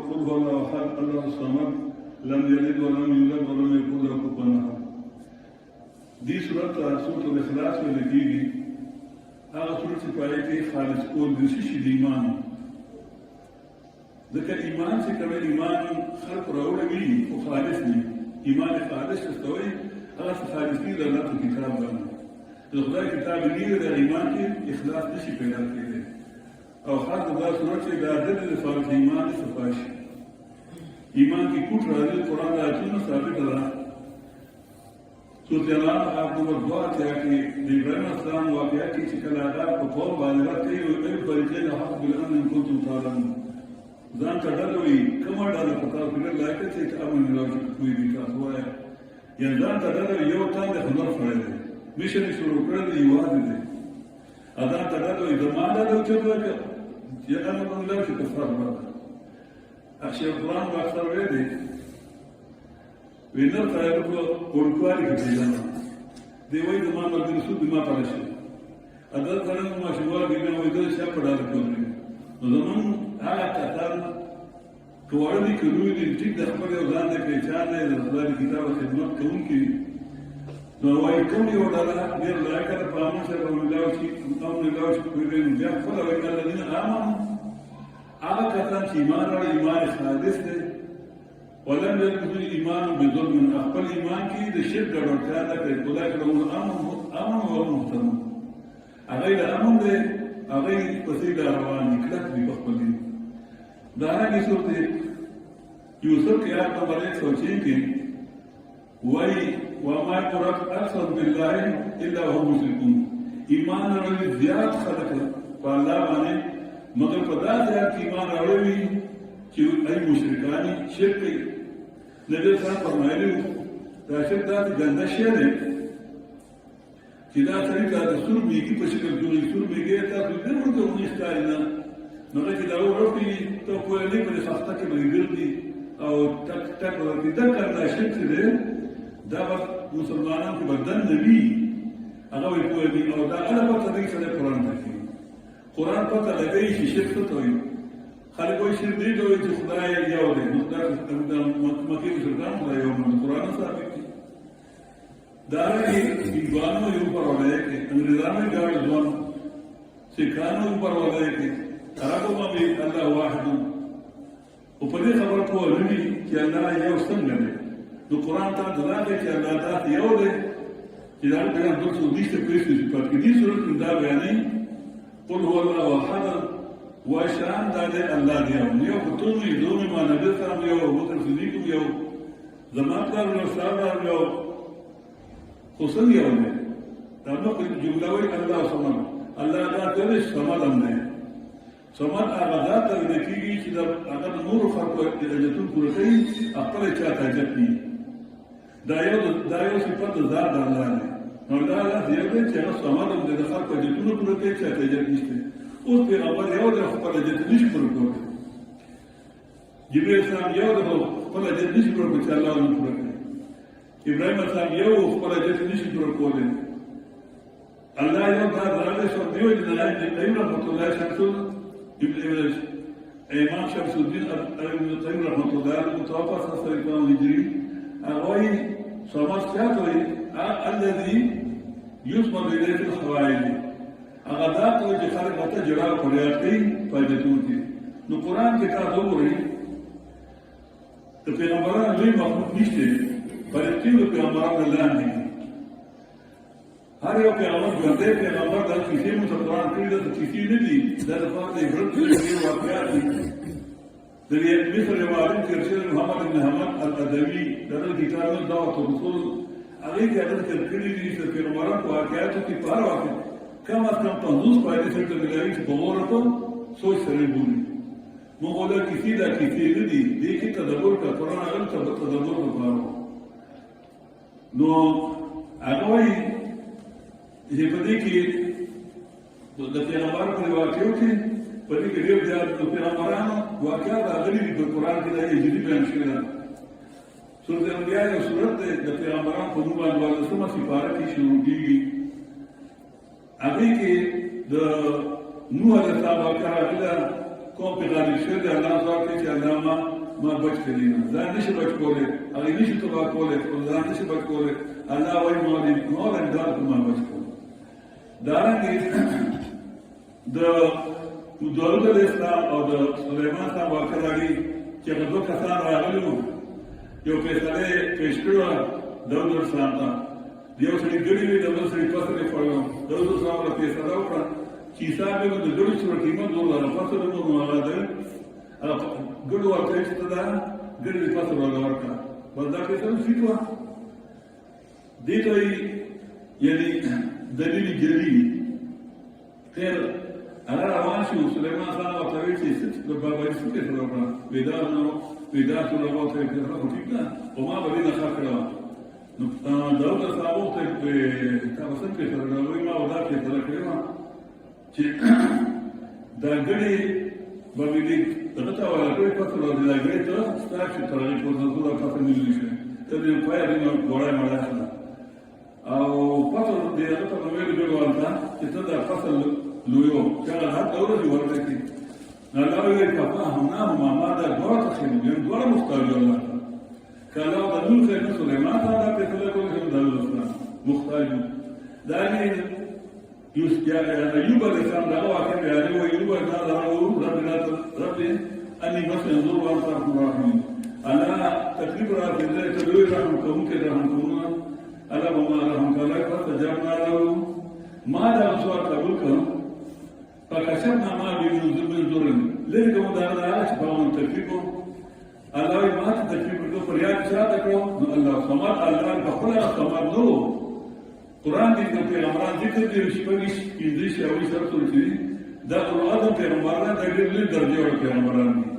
قل هو الله احد الله الصمد لم يلد ولم يولد ولم يكن له كفوا احد. دې صورت سورۃ الاخلاص ویل کېږي. هغه صورت چې په هغې کې خالص کول د څه شي د ایمان، ځکه ایمان چې کوم ایمان خلق راوړی وي خو خالص نه ایمان خالص څه وایي، هغه خالص دی د الله کتاب باندې. د خدای کتاب دی د ایمان کې اخلاص نشي پیدا کېدی. او خاص دا صورت چې دا د فارغ ایمان صفاش ایمان کې کوټ راځي قرآن آیتونه ثابت ده. سورۃ الانعام آیت نمبر 2 کې د ابراهیم السلام واقعه کې چې کله هغه په قوم باندې راځي او د فريقین حق بالامن ان کنتم تعلمون ځان ته ډلوي کومه ډله په تاسو کې لایق چې امن راځي کوی دي تاسو وایي یا ځان ته ډله یو تان د خبر فرض دی مشن شروع کړل یوازې دی اذان ته ډله زمانه د چوکه چې هغه موږ له څه کفر وکړه اشیاء قرآن اکثر وې دي وینر تایو کو ورکوالي کې دی دی وایي زمانه د رسول ما پرشه اذان کړه ما شوال دی نو وایي دا څه پړاله کوي نو زمون هغه کتاب کوړی کوي د ټیک د خبرې او ځان د پیچانه د خدای کتاب خدمت کوونکی نو وایي کوم یو ډول ډیر لایق د پامن سره ولاو شي او ولاو شي په دې بیا خپل وایي الذين امنوا هغه کسان چې ایمان لري ایمان خالص دی ولم يلبسوا الايمان بظلم خپل ایمان کې د شرک ډول نه کوي خدای کړو امن او محترم هغه د امن دی هغه پسې دا روان کړه په خپل دي دا هغه صورت یوسف کې آیت نمبر 106 کې وایي وما يقرب اكثر بالله الا هم مشركون ایمان لري زیات خلک په الله باندې مگر په داسې کې ایمان راوړي چې ای مشرکان شرک کوي. نبی صلی الله فرمایلی دا شرک داسې ګنده شی دی چې دا سړي ته د سور میږي په شکل جوړوي. سور میږي تاسو ډېر ورته ونښتاري نه نو چې دا وروړي ته کولی په خسته کې به ګرځي او ټک ټک ورته دا کار دا شرک دی دا مسلمانان کې بدن نبی هغه وي کولی او دا هغه پته دی چې قرآن ته کوي قرآن پته لګوي چې شرک څه وایي. خلک وایي شرک دی ته وایي چې خدای یو دی نو دا مکې مشرکان خدای یو دی قرآن ثابت دی. دا هندوانو یو پرواله کې انګریزانو ګاډ ځوان سکانو پرواله کې عربو باندې الله واحد او په دې خبره کوو چې الله یو څنګه دی نو قرآن ته دلاته چې الله ذات یو دی چې دا پیغام د څو دې څه پېښې په دې صورت دا بیانې قل هو الله احد وشان دا دی الله دی یو په ټولو یو ما نه ده سره یو وتر صدیق یو زماتار نو صاحب یو خصوص یو دی دا نو په جمله وی الله سبحان الله دا ته سمال نه سمال هغه ذات د کیږي چې دا هغه نور خلقو د اجتون پوره کوي خپل چاته جتني دا یو صفات ذات الله نه نو دا یو دی چې هغه سمال د خلقو د اجتون پوره کوي چاته جتني اوس پیغمبر یو د خپل جت نشي پوره کوي جبرئیل اسلام یو د خپل جت نشي پوره کوي چې الله نو پوره کوي. ابراهیم اسلام یو خپل جت نشي پوره کوي الله یو دا درته شو دیو د نه ایمن رحمت الله شمسو ابن امام شمس الدین ابن قیم رحمت الله متوفى سنه 3 هجری هغه سماس چاته الذي يصبر اليه في الحوائج هغه ذات چې خلک ته جواب فریاد کوي فائدتون دي. نو قرآن کې تاسو وګورئ ته پیغمبران لوی مخلوق نشته فرښتې د پیغمبرانو لاندې هر یو پیغمبر ژوندی پیغمبر د کیسې مو قرآن کړي د کیسې نه دي دا د فرد عبرت دی واقعات دي د مثل روایت کې رسول محمد بن حمد الادوی دغه کتاب دعوت الرسول هغه کې د کړي دي چې پیغمبرانو واقعاتو کې پاره واقع کم از کم 50 فائدې سره ملایي چې په ورته سوچ سره بولي موږ له کیسې دا کیسې نه دي دې کې تدبر کا قرآن هغه ته تدبر وکړو نو هغه وایي چې په دې کې د پیغمبر په واقعو کې په دې کې ډېر زیات د پیغمبرانو واقعات راغلي دي په قرآن کې دا یې جدي بیان شوی ده. سورۃ الانبیاء یو سورۃ ده د پیغمبرانو په نوم باندې سمه سپاره کې شروع کیږي. هغه کې د نوح علیه السلام واقعه ده کوم پیغمبر شوی ده الله تعالی چې علامه زما بچ کړي نه ځان نشي بچ کولی هغه نشي تبا کولی ځان نشي بچ کولی الله وایي مور امداد ما بچ کولی دارنګې د داود علیه السلام او د سلیمان صاحب واقع راغلي چې هغه دوه کسان راغلي وو یو فیصله پیش کړې وه داود علیه السلام ته د یو سړي ګړي وي د بل سړي فصل یې خوړو داود علیه السلام ته فیصله وکړه چې حساب یې د ګړو سره قیمت ورلره فصل یې نو هغه د ګړو ورکړی چې ته دا ګړي د فصل ورله ورکړه بس دا فیصله ټیک وه دې ته یعنې دلیل جلي خیر هغه روان شو سلیمان صاحب ورته ویل چې بابا څه فیصله وکړه ودا سره ورته فیصله وکړه ټیک ده خو ما به دې نه ښه کړې وه نو داود صاحب ورته تا به څنګه فیصله کړې وایي ما دا فیصله کړې وه چې دا ګړې به مې دې دغه ته ورکړې فصل ورته دا ګړې ته ستا چې تر هغې پورته زوره فصل نه لري شوی ته دې پایه دې نه ګوړی مړی شوه او فصل دې هغه ته مې ویلي ګړو ورته چې ته دا فصل لویو چې هغه هر دوره دې ورکړي نو الله ویل ففهمناهما ما دا دواړه تخیلو دواړه محتاج الله ته که الله د نور خیر نه سلیمان ته دا فیصله کوي چې داود اسلام محتاج دا ایوب علیه السلام دغه واقع بیانوي و ایوب رب انی مسنی ضر وانت ارحم الراحمین الله تکلیف راکړی ته لوی رحم کوونکی رحم کوونه الله به ما رحم کولی فاستجبنا له ما دا سوال قبول کړم فکشفنا ما به من ضر لرې کوم دا هغه چې په ما تکلیف و الله وایي ما ته تکلیف ورکړو فریاد چا ته کړو نو الله صمد الله په خپله صمد نه و قرآن کې د پیغمبران ذکر دی شپږ پنځه شاوي سره څه دا قرآن پیغمبران د ډېر لوی درجه ور پیغمبران دي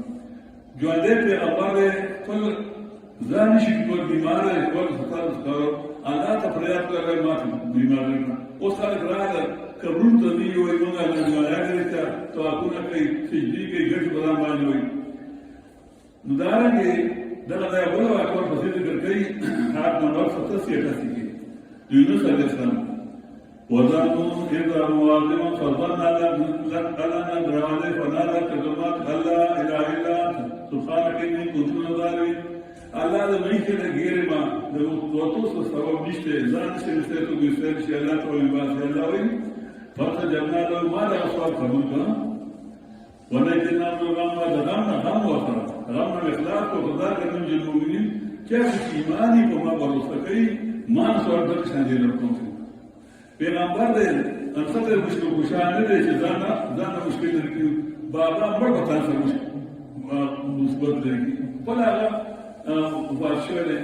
ژوندې پیغمبر خپل ځان شي په بیمار خپل ستاسو کارو الله ته فریاد کوي ما بیمار نه اوس خلک راغله قبرون ته دی وي موږ له ملایانو ته توقونه کوي سجدي کوي ګټ بدن باندې وي نو دا رنګه دغه دا ولا واکور په دې ذکر کوي حالت نمبر 87 کې يونس عليه السلام وظنوا إذا مواظبا فظن ألا نقدر عليه فنادى كلمات لا إله إلا أنت سبحانك إني كنت من الظالمين الله د مې کې د ګیره ما د وروتو سبب نشته ځان چې نشته ته د سر چې الله ته وي باندې الله وي فرته جنا له ما د سوال قبول کړه ولكن غم غم وصل غم الاخلاق وقضاء من المؤمنين كيف ايماني وما برسكي ما سوال د شان دي لرکوم پیغمبر دې انصر مشکل خوشاله دې چې ځان مشکل لري بابا مړ پتا سره مثبت لري بل هغه واشوله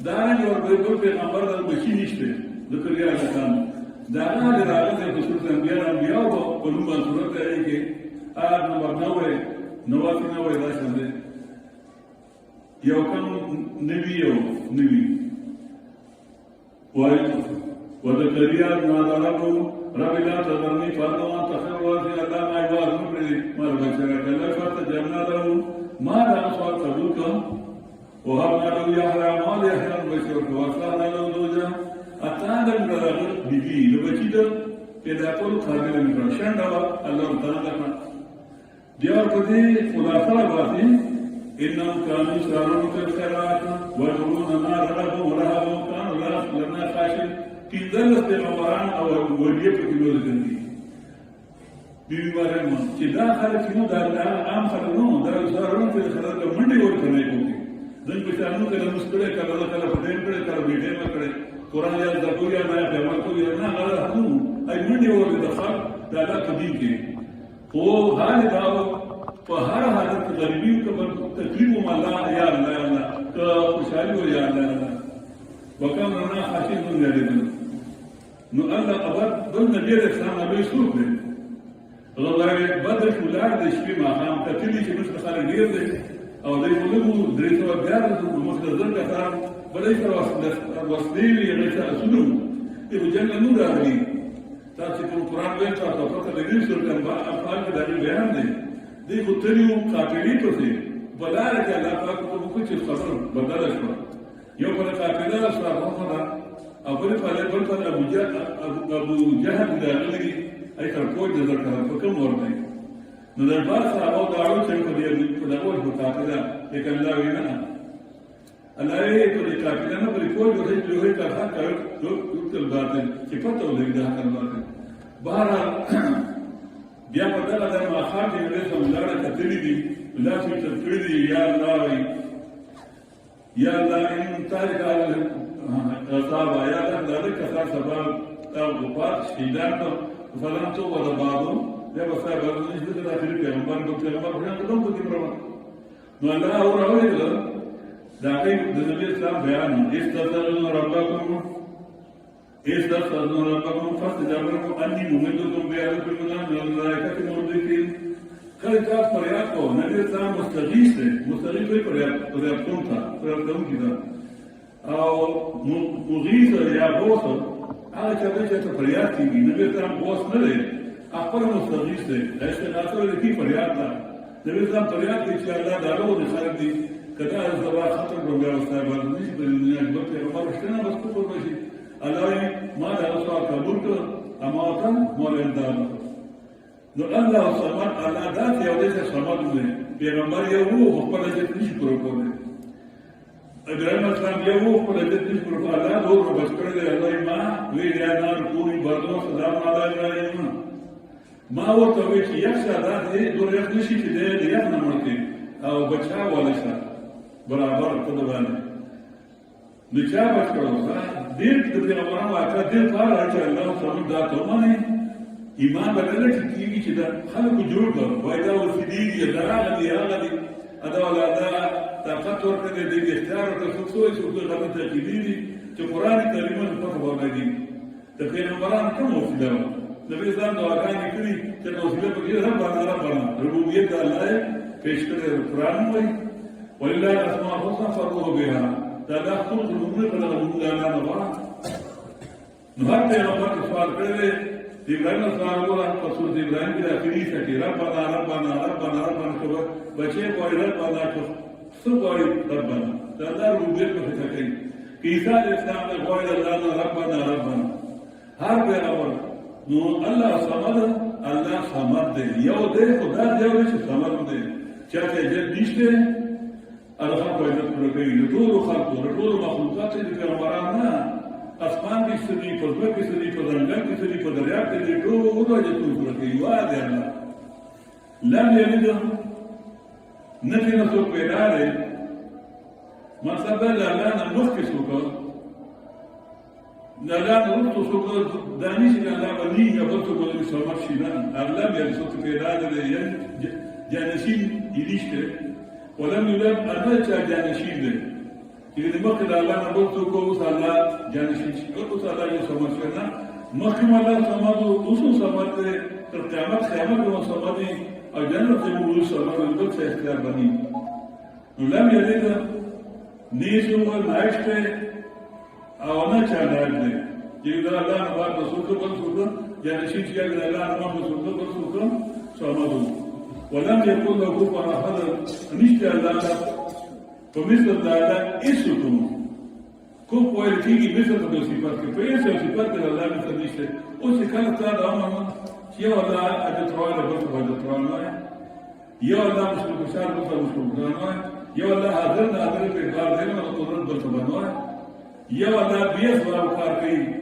دا نه ورته پیغمبر د بچی نشته ذکر یې راځم دا نه راځي د رسول انبیاء په نوم صورت دی کې آیت نمبر 99 راځي دی یو کوم نبی وای وذكريا نادى ربه رب لا تذرني فردا وانت خير الوارثين الله ما يوارث مبرد ما ربك الله فاستجبنا له ما لا سوال قبولك وهبنا له يحيى ما لا يحيى البشر وأصلحنا له زوجا أتانا من الرغب بيبي لبچيد پیدا کول قابل من شان الله تعالی دیار کدی خلاصہ باتیں انهم كانوا يسارعون في الخيرات ويدعوننا رغبا ورهبا وكانوا لنا خاشعين کیندل پیغمبران او ولیه په کلو دي بیماران چې دا خلک نو دا عام خلک نو دا زارون په خلک منډي ورته نه کوي ځکه چې انو کله مشکله کله پدې کړه کله بیٹه ما کړه قران یا ذکریا نه پیغمبر کوي نه غره هو ای منډي ورته د خلک دا د قدیم کې او حال دا په هر حالت غریبی کو تکلیف الله یا الله که خوشالي و یا الله وكان لنا خاشعين من ذلك نو الله قبر ضمن غير اسلام ابي سوق دي والله بدر فلان د شپې ما هم کتلی چې مش خلک ډیر دي او دوی ولګو درې سو بیا د مخدزر کار بلې سره وسلې یې ته اسلو ته جنګ نو راغلي تاسو په قران کې تاسو په دې سره کوم افعال کې دا بیان دي دې کو تریو قاتلی ته دي بلاره الله پاک په کوم څه خبر بدل شو یو پر قافله سره راغله او بل په ابو جهل دا غلي اي تر کوی د ذکر په کوم ورته نو د بار صحابه داړو چې په دې په دغه وخت کافره لیکن الله وینا الله یې په دې کافره نه په کول د دې جوړې کا حق کړو ټول باطل چې پته ولګي دا کار باطل بهر بیا په دغه د ماخام کې له څه ملاړه کتلې دي الله چې تفرید یا الله یا الله ان تارک عذاب یا ذلك کثر سبب او وفات شهیدان فلان تو ولا بعضهم ده بس هذا الشيء ده داخل پیغمبر کو پیغمبر خدا ته کوم کې پروا نو الله اور اورل دا کې د نبی اسلام بیان استغفروا ربکم فاستجاب لكم اني ممدكم بآلاف من الملائکة مردفین کله کا فریاد کو نبی اسلام مستغیث کوئی فریاد کون تھا فریاد کون کی تھا او مغیث یا غوث هغه چې فریاد کیږي نبی اسلام غوث نه دی خپل مستغیث دی استغاثه لري فریاد ده نبی اسلام فریاد کوي چې الله دالو د خلق دي کدا زوا خطر بیا وسای باندې نشي په دنیا کې به خبر شته نه بس کو کوشي الله ما دا رسول قبول کړ اما وطن مولین دا نو الله سبحانه الله ذات یو دې سماد دی پیغمبر یو خپل دې نشي کولای ابراهيم السلام یو خپل دې نشي کولای الله نور بس کړی دی الله ما وی یا نار کوی بردو سلام علی ابراهيم ما ورته وی چې یو ساده دې دور یو نشي چې دې یو نه مرته او بچا ولشه برابر په دوانه نچا بچو دې د پیغمبرانو واقعا دې کار چې الله سبحانه دا ته مونږ ایمان بدل کیږي چې دا خلکو جوړ کړو وای دا وسیدي دي دا هغه دي ادا ولا دا طاقت ورکړي دې اختیار ته څه څه غلط تقليدي چې قران کریم په خبره دی د پیغمبرانو کوم وسیله نبی اسلام دعاګانې کړې چې وسیله په دې سره باندې ربوبیت الله پیش کړی قران وایي ولله الاسماء الحسنى فادعوه بها دا خپل قلوبونه په دغه موږ نه غواړو نو هر پیغمبر سوال کړی دی ابراهيم السلام الله رسول ابراهيم کې اخري څه ربنا ربنا ربنا ربنا کوه بچي کوی ربنا کو څو کوی ربنا دا د ربوبیت په څه کوي عیسی اسلام له کوی الله ربنا ربنا هر پیغمبر نو الله صمد دی یو دی خدا دی یو چې صمد دی چې ته نشته الله خلق عزت کوي د ټول خلق د ټول مخلوقات د پیغمبرانو نه اسمان کې سړي په ځمکه کې سړي په ځنګل کې سړي په دریاب کې د ټول عزت کوي یوازې الله لم یلد نفي نسو پیدا دی مطلب الله نه مخکې څوک نه لا نو څوک دانش نه الله ولي نه څوک د سمات شي نه الله به څوک پیدا دی جانشین یلیشته ولم يولد أنا جانشين ده إذا ما كده الله نقول تقول وصلا جانشين تقول وصلا يسمى شنا ما كم الله سماه وصل سماه القيامة خيامة كم سماه الجنة تقول سماه الدنيا سيختار بني ولم يلد نيسو والعيشة أو أنا جانب ده إذا الله نبار بسوق بسوق جانشين شيء إذا الله نبار بسوق بسوق سماه ولم يكن له كفوا احد نشته الله فمثل ذلك اسكم كفوا الكيجي مثل صفات كيف صفات الله مثل نشته او كانت هذا امر يا الله ادتروا بس ادتروا يا الله مش بشار بس مش بشار يا الله حاضرنا حاضر في بار دينا القدرت بس بنوا يا الله بيس بار كاري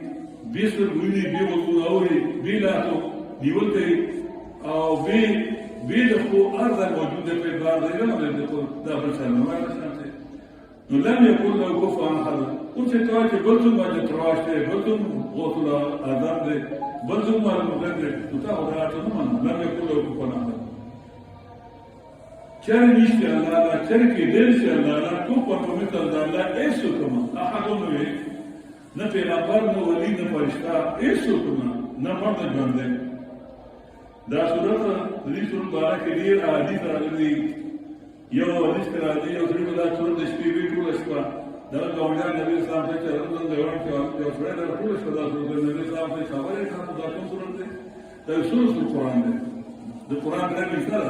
بيس غني بيوتو اوري بيلاتو ديولتي او بيدخو أرض موجودة في البعض إلى ما يدخل داخل سنة ما يدخل لم يكن له كفوا أحد قلت تواجه بلتم ما جتراشته بلتم غوثل آدم ده بلتم ما المغدر تتاهو دعاتنا لم يكن له كفوا أحد چر نشته الله چر کې دل شه الله كفوا فمثل الله ایسو کما أحد نوې نه پیغمبر نه ولی نه فرشتہ ایسو کما نه مرد ژوند دا صورت دې صورت باندې کې ډیر حدیث راغلي یو حدیث راځي یو څه دا صورت د شپې وی ټول شپه دا ګورنر نبی اسلام ته چرته د ورن کې یو څه دا ټول شپه دا صورت نبی اسلام ته خبره کړه دا کوم صورت دی دا صورت قرآن دی د قرآن د مثال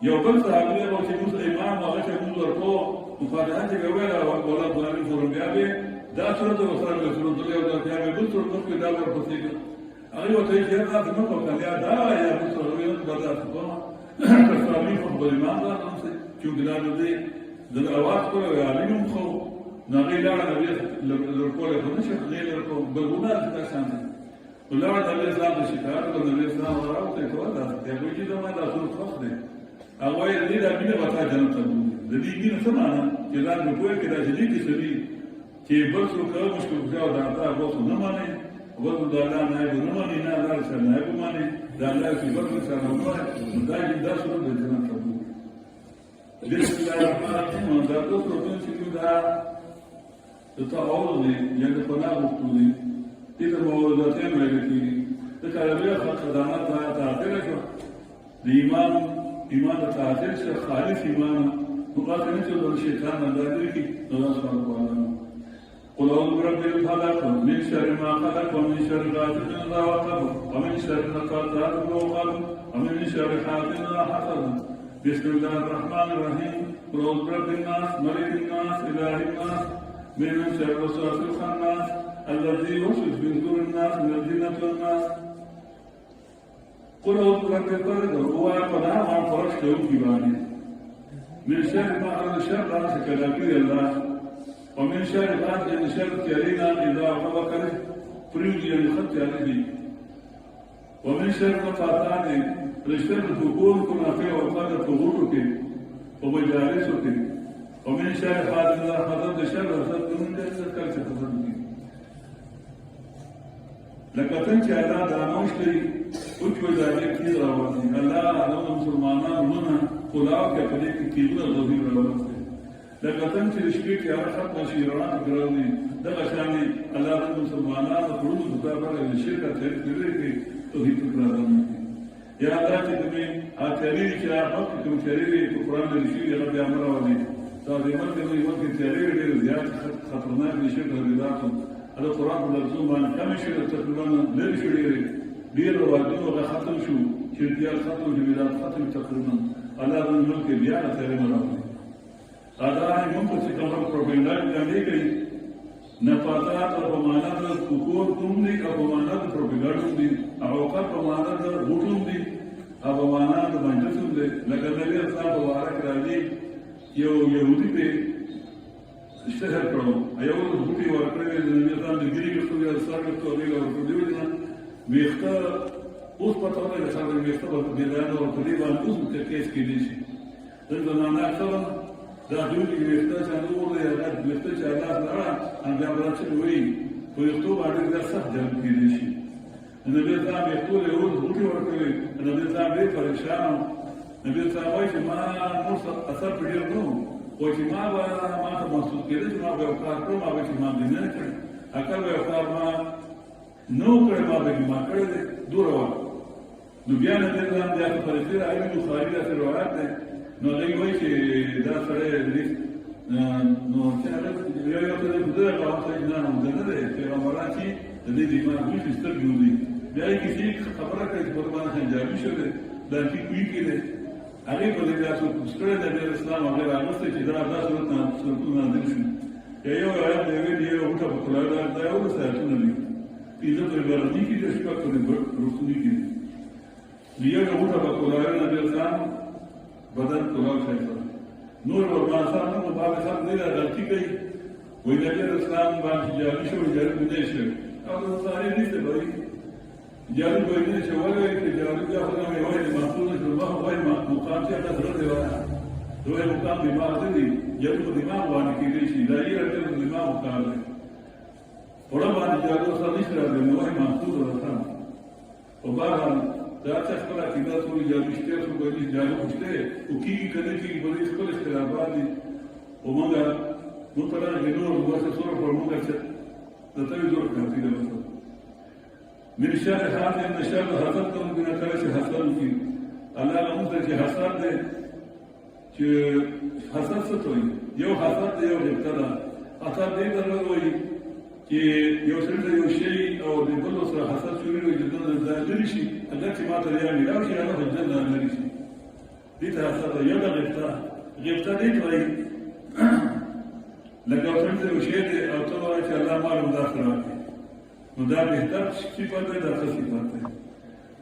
یو بل صحابي او چې موږ امام هغه چې موږ ورکو مفاتحه چې ویل او ولا قرآن فورم بیا به دا صورت او صورت یو دا بیا به بل صورت کې دا ورپسې هغه وته چې دا د نو په کله دا یا په صورت یو بدل کسانی خو خپل ایمان راغلم سي چې دا د اواز کوله عالم خو نغې لاړه لرکوله خو نشه نه لرکو بلونه دا شان ولاره د اسلام د شکایت او د اسلام راوته ټول دا د وجې د ما د اصول خاص دي هغه یې دې د مینه وتا جنت ته د دې مینه څه معنی چې دا د کوی کې د دې کې سړي چې بل څه کوي مشکل ځای دا تاسو نه مانی وګورئ دا نه مانی نه لار څه نه مانی دا الله چې بل څه نه مانی دا دې د اصول د جنت ته بسم الله الرحمن الرحیم دا د پروتون چې دا د تعاون یا د پناه وکړي دې د موضوعاتو ملګری د کاروبار خدمات تعاطل شو د ایمان د تعاطل شو خالص ایمان مقاتله چې د شیطان نه درې کې الله سبحانه وتعالى قل اعوذ برب الفلق من شر ما خلق ومن شر غاسق اذا وقب ومن شر النفاثات في العقد ومن شر حاسد اذا حسد بسم الله الرحمن الرحيم قل اعوذ برب الناس ملك الناس اله الناس من شر الوسواس الخناس الذي يوسوس في صدور الناس من الجنة والناس قل اعوذ برب الفلق هو پناه ما فرش له کیوانی من شر ما اراد شر راس کلاکی الله ومن شر غاسق شر كرينا اذا وقب فريج الخط عليه ومن شر النفاثات رشتر الفقور كنا فيه وقال فغورك ومجالسك ومن شر حاسد حسد شر حسد من جلسة كالسة حسد لکه څنګه چې الله د انوشتي او چې ځای کې راوځي الله د مسلمانانو مونږه خلاف کې په دې کې کیږي ظاهر راوځي لکه څنګه چې شپې کې هر خط نشي رڼا کوي دغه شان الله د مسلمانانو په روح د باندې شرک ته کوي توحید راځي یا الله چې دې اخري چې هغه کوم شریری په قران د شي هغه د امر راوځي دا دې مرګ دې وخت چې شریری ډېر زیات خطرناک نشي ګرځیدل هذا القرآن بالرسول ما نكمل شيء تقريبا لا شيء بير وادين ولا ختم شو شركيات ختم جميلات ختم تقريبا على هذا الملك بيانا ترى مرامي هذا هاي ممكن تكمل بروباغندا يعني كي نفاذات وبمانات الكوكور تمني وبمانات بروباغندا دي أوقات بمانات بوتون دي وبمانات بنجسم دي لكن النبي صلى الله عليه وسلم يهودي به شهر کړو ایو د بوټي ورکړې د نظام د ګری کې څو سره څو دی او په دې ونه میخته اوس په توګه د سره میخته په دې لاندې او په دې باندې اوس په کیس کې دي شي دا نه اکثر دا دوی کې میخته چې نور دی هغه میخته چې الله تعالی ان دا برابر وي په یو څو باندې دا سخت جنب کې دي شي نو دې دا میخته له اوس بوټي ورکړې نو دې دا به پریشان نو دې دا وایي چې ما نور اثر پېژنم نو او چې ما ته محسوس کېده چې ما به یو کار کړم هغه چې ما دې نه کړی اکل به یو کار ما نو کړی ما به ما کړی دی دوره وه نو بیا نه دې ځان بیا په فرضي راغلي بخاري داسې روایت دی نو هغوی وایي چې دا سړی نو چې هغه یو ته د خدای هغه وخت نه نه دی پیغمبران چې د دې دماغ ویښ سترګې ولي بیا یې کسی خبره کوي چې په باندې خنجابي شو دی دا چې کوي کې دی هغه په دې تاسو ستړي د اسلام هغه راغسته چې دا تاسو ته سنتونه نازل شي یو آیت دی یو ټکو په لاره دا یو څه ته نه پیدا په ورني کې د شپه په رسولي کې یو ټکو په لاره نه اسلام بدن کولای شي نور ورما سره نو په هغه سره نه غلطي کوي وایي د اسلام باندې جاري شو جاري نه شي او ساري دې ته وایي جاري وایي چې ولې چې جاري دا خو نه وایي محفوظ الله وایي مقام چې هغه سره دی دوی مقام دماغ دی یو په دماغ باندې کې دی چې دا یې راځي دماغ مقام دی وړه باندې جاري سره نشي راځي نو وایي محفوظ راځي او بهر دا څه خپل عقیده ټول جاري شته څو کوي جاري شته او کیږي کله چې بلې خپل اختلافات دي او موږ مطلع جنور ورته سره په موږ څه د توې جوړ کړی دی من شر حاسد من شر حسد ته موږ نه کړی چې حسد کی الله موږ ته حسد دی چې حسد څه کوي یو حسد دی یو ابتدا حسد دې درلود وایي چې یو څه یو شی او د بل سره حسد شروع وي چې دا لري شي هغه چې ما ته یې ملاوي شي هغه د جنت لري شي دې ته حسد یو د غفتا دې کوي لکه څنګه یو شی دی او ته وایي چې الله مال مداخله کوي نو دا به تر صفات ده د صفات ده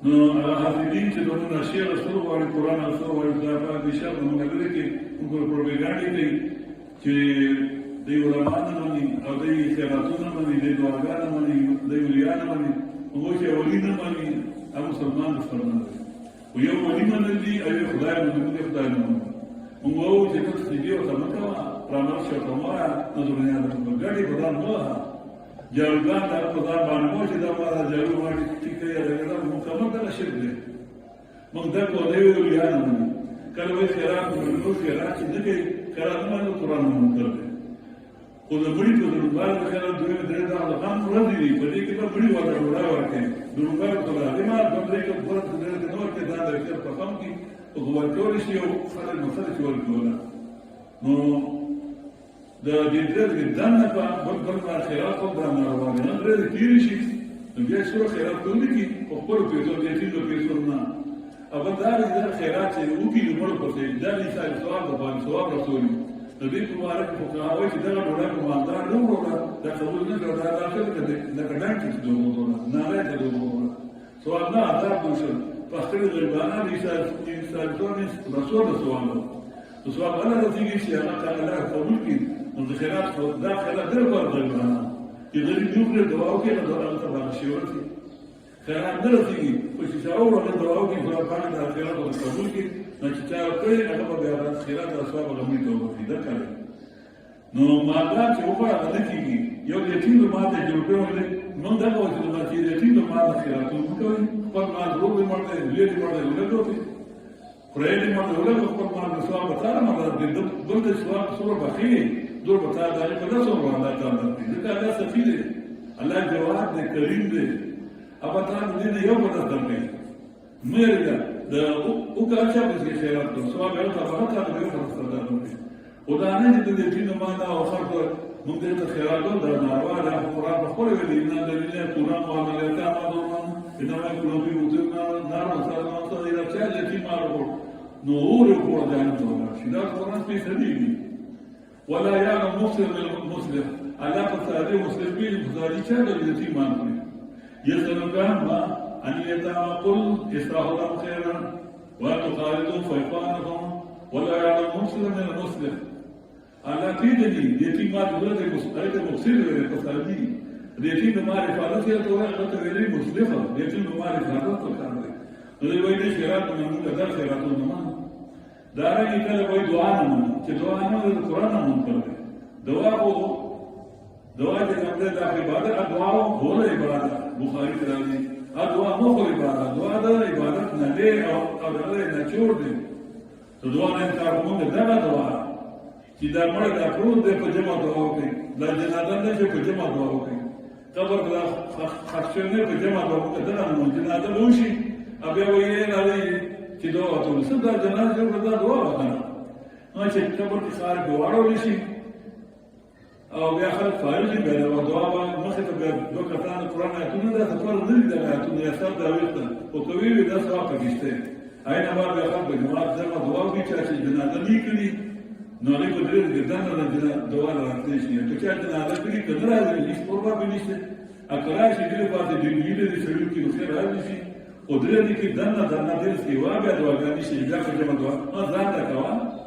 نو هغه حافظین چې دونه شعر سره وایي قرآن سره وایي دا په دې شعر نو موږ کې موږ پروپاګاندا کوي چې د علماء نه مانی او د خیراتونو نه مانی د دعاګانو نه مانی د ولیانو نه مانی موږ چې ولی نه مانی هغه مسلمان فرمان او یو ولی نه دی او خدای نه خدای نه موږ وو چې تاسو دې او تمکا پرامر شو کومه نو دنیا د ګډي بدن نه جاوګان د خدای باندې مو چې دا ما جاوګ باندې ټیکې راغله مکمل دا شرک دی موږ دا کو دی ولیانو نه کله وی خیرات نو خیرات چې دې خیرات باندې قرآن مو کړل او د بڑی په دربار کې خلک دوی درې دا خان ورته دي په دې کې په بڑی وړه وړه ورته دربار ته راځي ما په دې کې ورته درې نو کې دا د کار په کوم کې او هو ټول شي او خلک مسله چې ورکوله نو د دې درې دنه په بل خیرات په باندې روانه نه درې کیږي شي نو بیا څو خیرات کوي کې په خپل پیسو دې دې پیسو نه او دا د خیرات چې وګي نور په دې دا نه ځای ثواب د باندې ثواب رسول د دې مبارک په کاوه چې دا ډوډۍ کومندار نو وروړه دا قبول نه کړه دا داخل کړي دا کډان چې دوه وروړه نه راځي دوه وروړه سوال نه ادا کوشل پښتون غربانه انسان رسول سوال نو سوال الله رضیږي چې هغه تعالی قبول کړي نو د خیرات دا خیرات در ورغلانه چې دې دوه دعا وکړي نو الله تعالی شي ورته خیرات نه رسیږي خو چې څاور له دعا وکړي خدای پاک دا خیرات قبول کړي نو چې چا کړی هغه به بیا خیرات اسباب غوښتي توګه دا کوي نو ماده چې وګړه نه کیږي یو د یتیم ماده جوړ کړو نو دا کوي چې د یتیم ماده خیرات کوي خپل مال روغ مرته لیدي مرته ولګوي پرېدي مرته ولګو خپل مال ثواب تر مرته د دغه ثواب سره بخي دور بتا دا په تاسو باندې دا دا سفیده الله جواب دې کریم دې ابا تعالی دې یو په تاسو باندې مېرګه د او کاچا به خیرات کوي ثواب یې ته هغه ته به فرصت ده او دا نه دې دې چې ما دا او خلک موږ ته خیرات دا ناروا دا قرآن په خپل ویل نه د دې قرآن او عملیات امدوران انما يكون في وجودنا نار وصلنا وصل الى چاله چې مارو نور کو دا نه شي دا قرآن په سبيل ولا يعلم مسلم المسلم على فساد مسلمين فساد چاله دې مانو يسلم ما أن يتعقل إسراهم خيرا وتخالدوا فيقانهم ولا يعلم مسلم من المسلم على كيدني يتيم ما دولة مقصير للقصادي يتيم معرفة لسه توقعت غير مسلمة يتيم معرفة لسه كامل نريد ويد خيرات من كذا خيرات النمان دارا يكلا ويد دعاء من كدعاء من القرآن من كله دعاء جنبه داخل بعد الدعاء هو العبادة بخاري كلامي دعا مخ عبادت دعا د عبادت نه دی او دغه نه جوړ دی ته دعا نه کار کوم دا دعا چې دا مړ د افرود په جمع دعا کوي دا جنازه نه چې په جمع دعا کوي قبر د خښنه په جمع دعا کوي دا نه جنازه وشي بیا وایي راځي چې دعا ته څه دا جنازه په دعا وکړه نو چې قبر کې خار غواړو شي او بیا خلک فارغ دي بیا دعا مخه ته بیا دوه کسان قرآن آیتونه دا خپل نه دي دا آیتونه یې سره دا ویل او کوي دا ثواب پکشته آینه ما بیا خلک جماعت ځما دعا کوي چې جنازه لیکلي نو له کو درې د دانه د دعا راځي چې چې جنازه کړي کله راځي هیڅ پروا به نشته اکرا چې دې پاتې دې دې سړي کې نو خیر راځي شي او درې دې کې دانه دې سیوا بیا دعا کوي چې دا څنګه دعا ما ځان دا کوا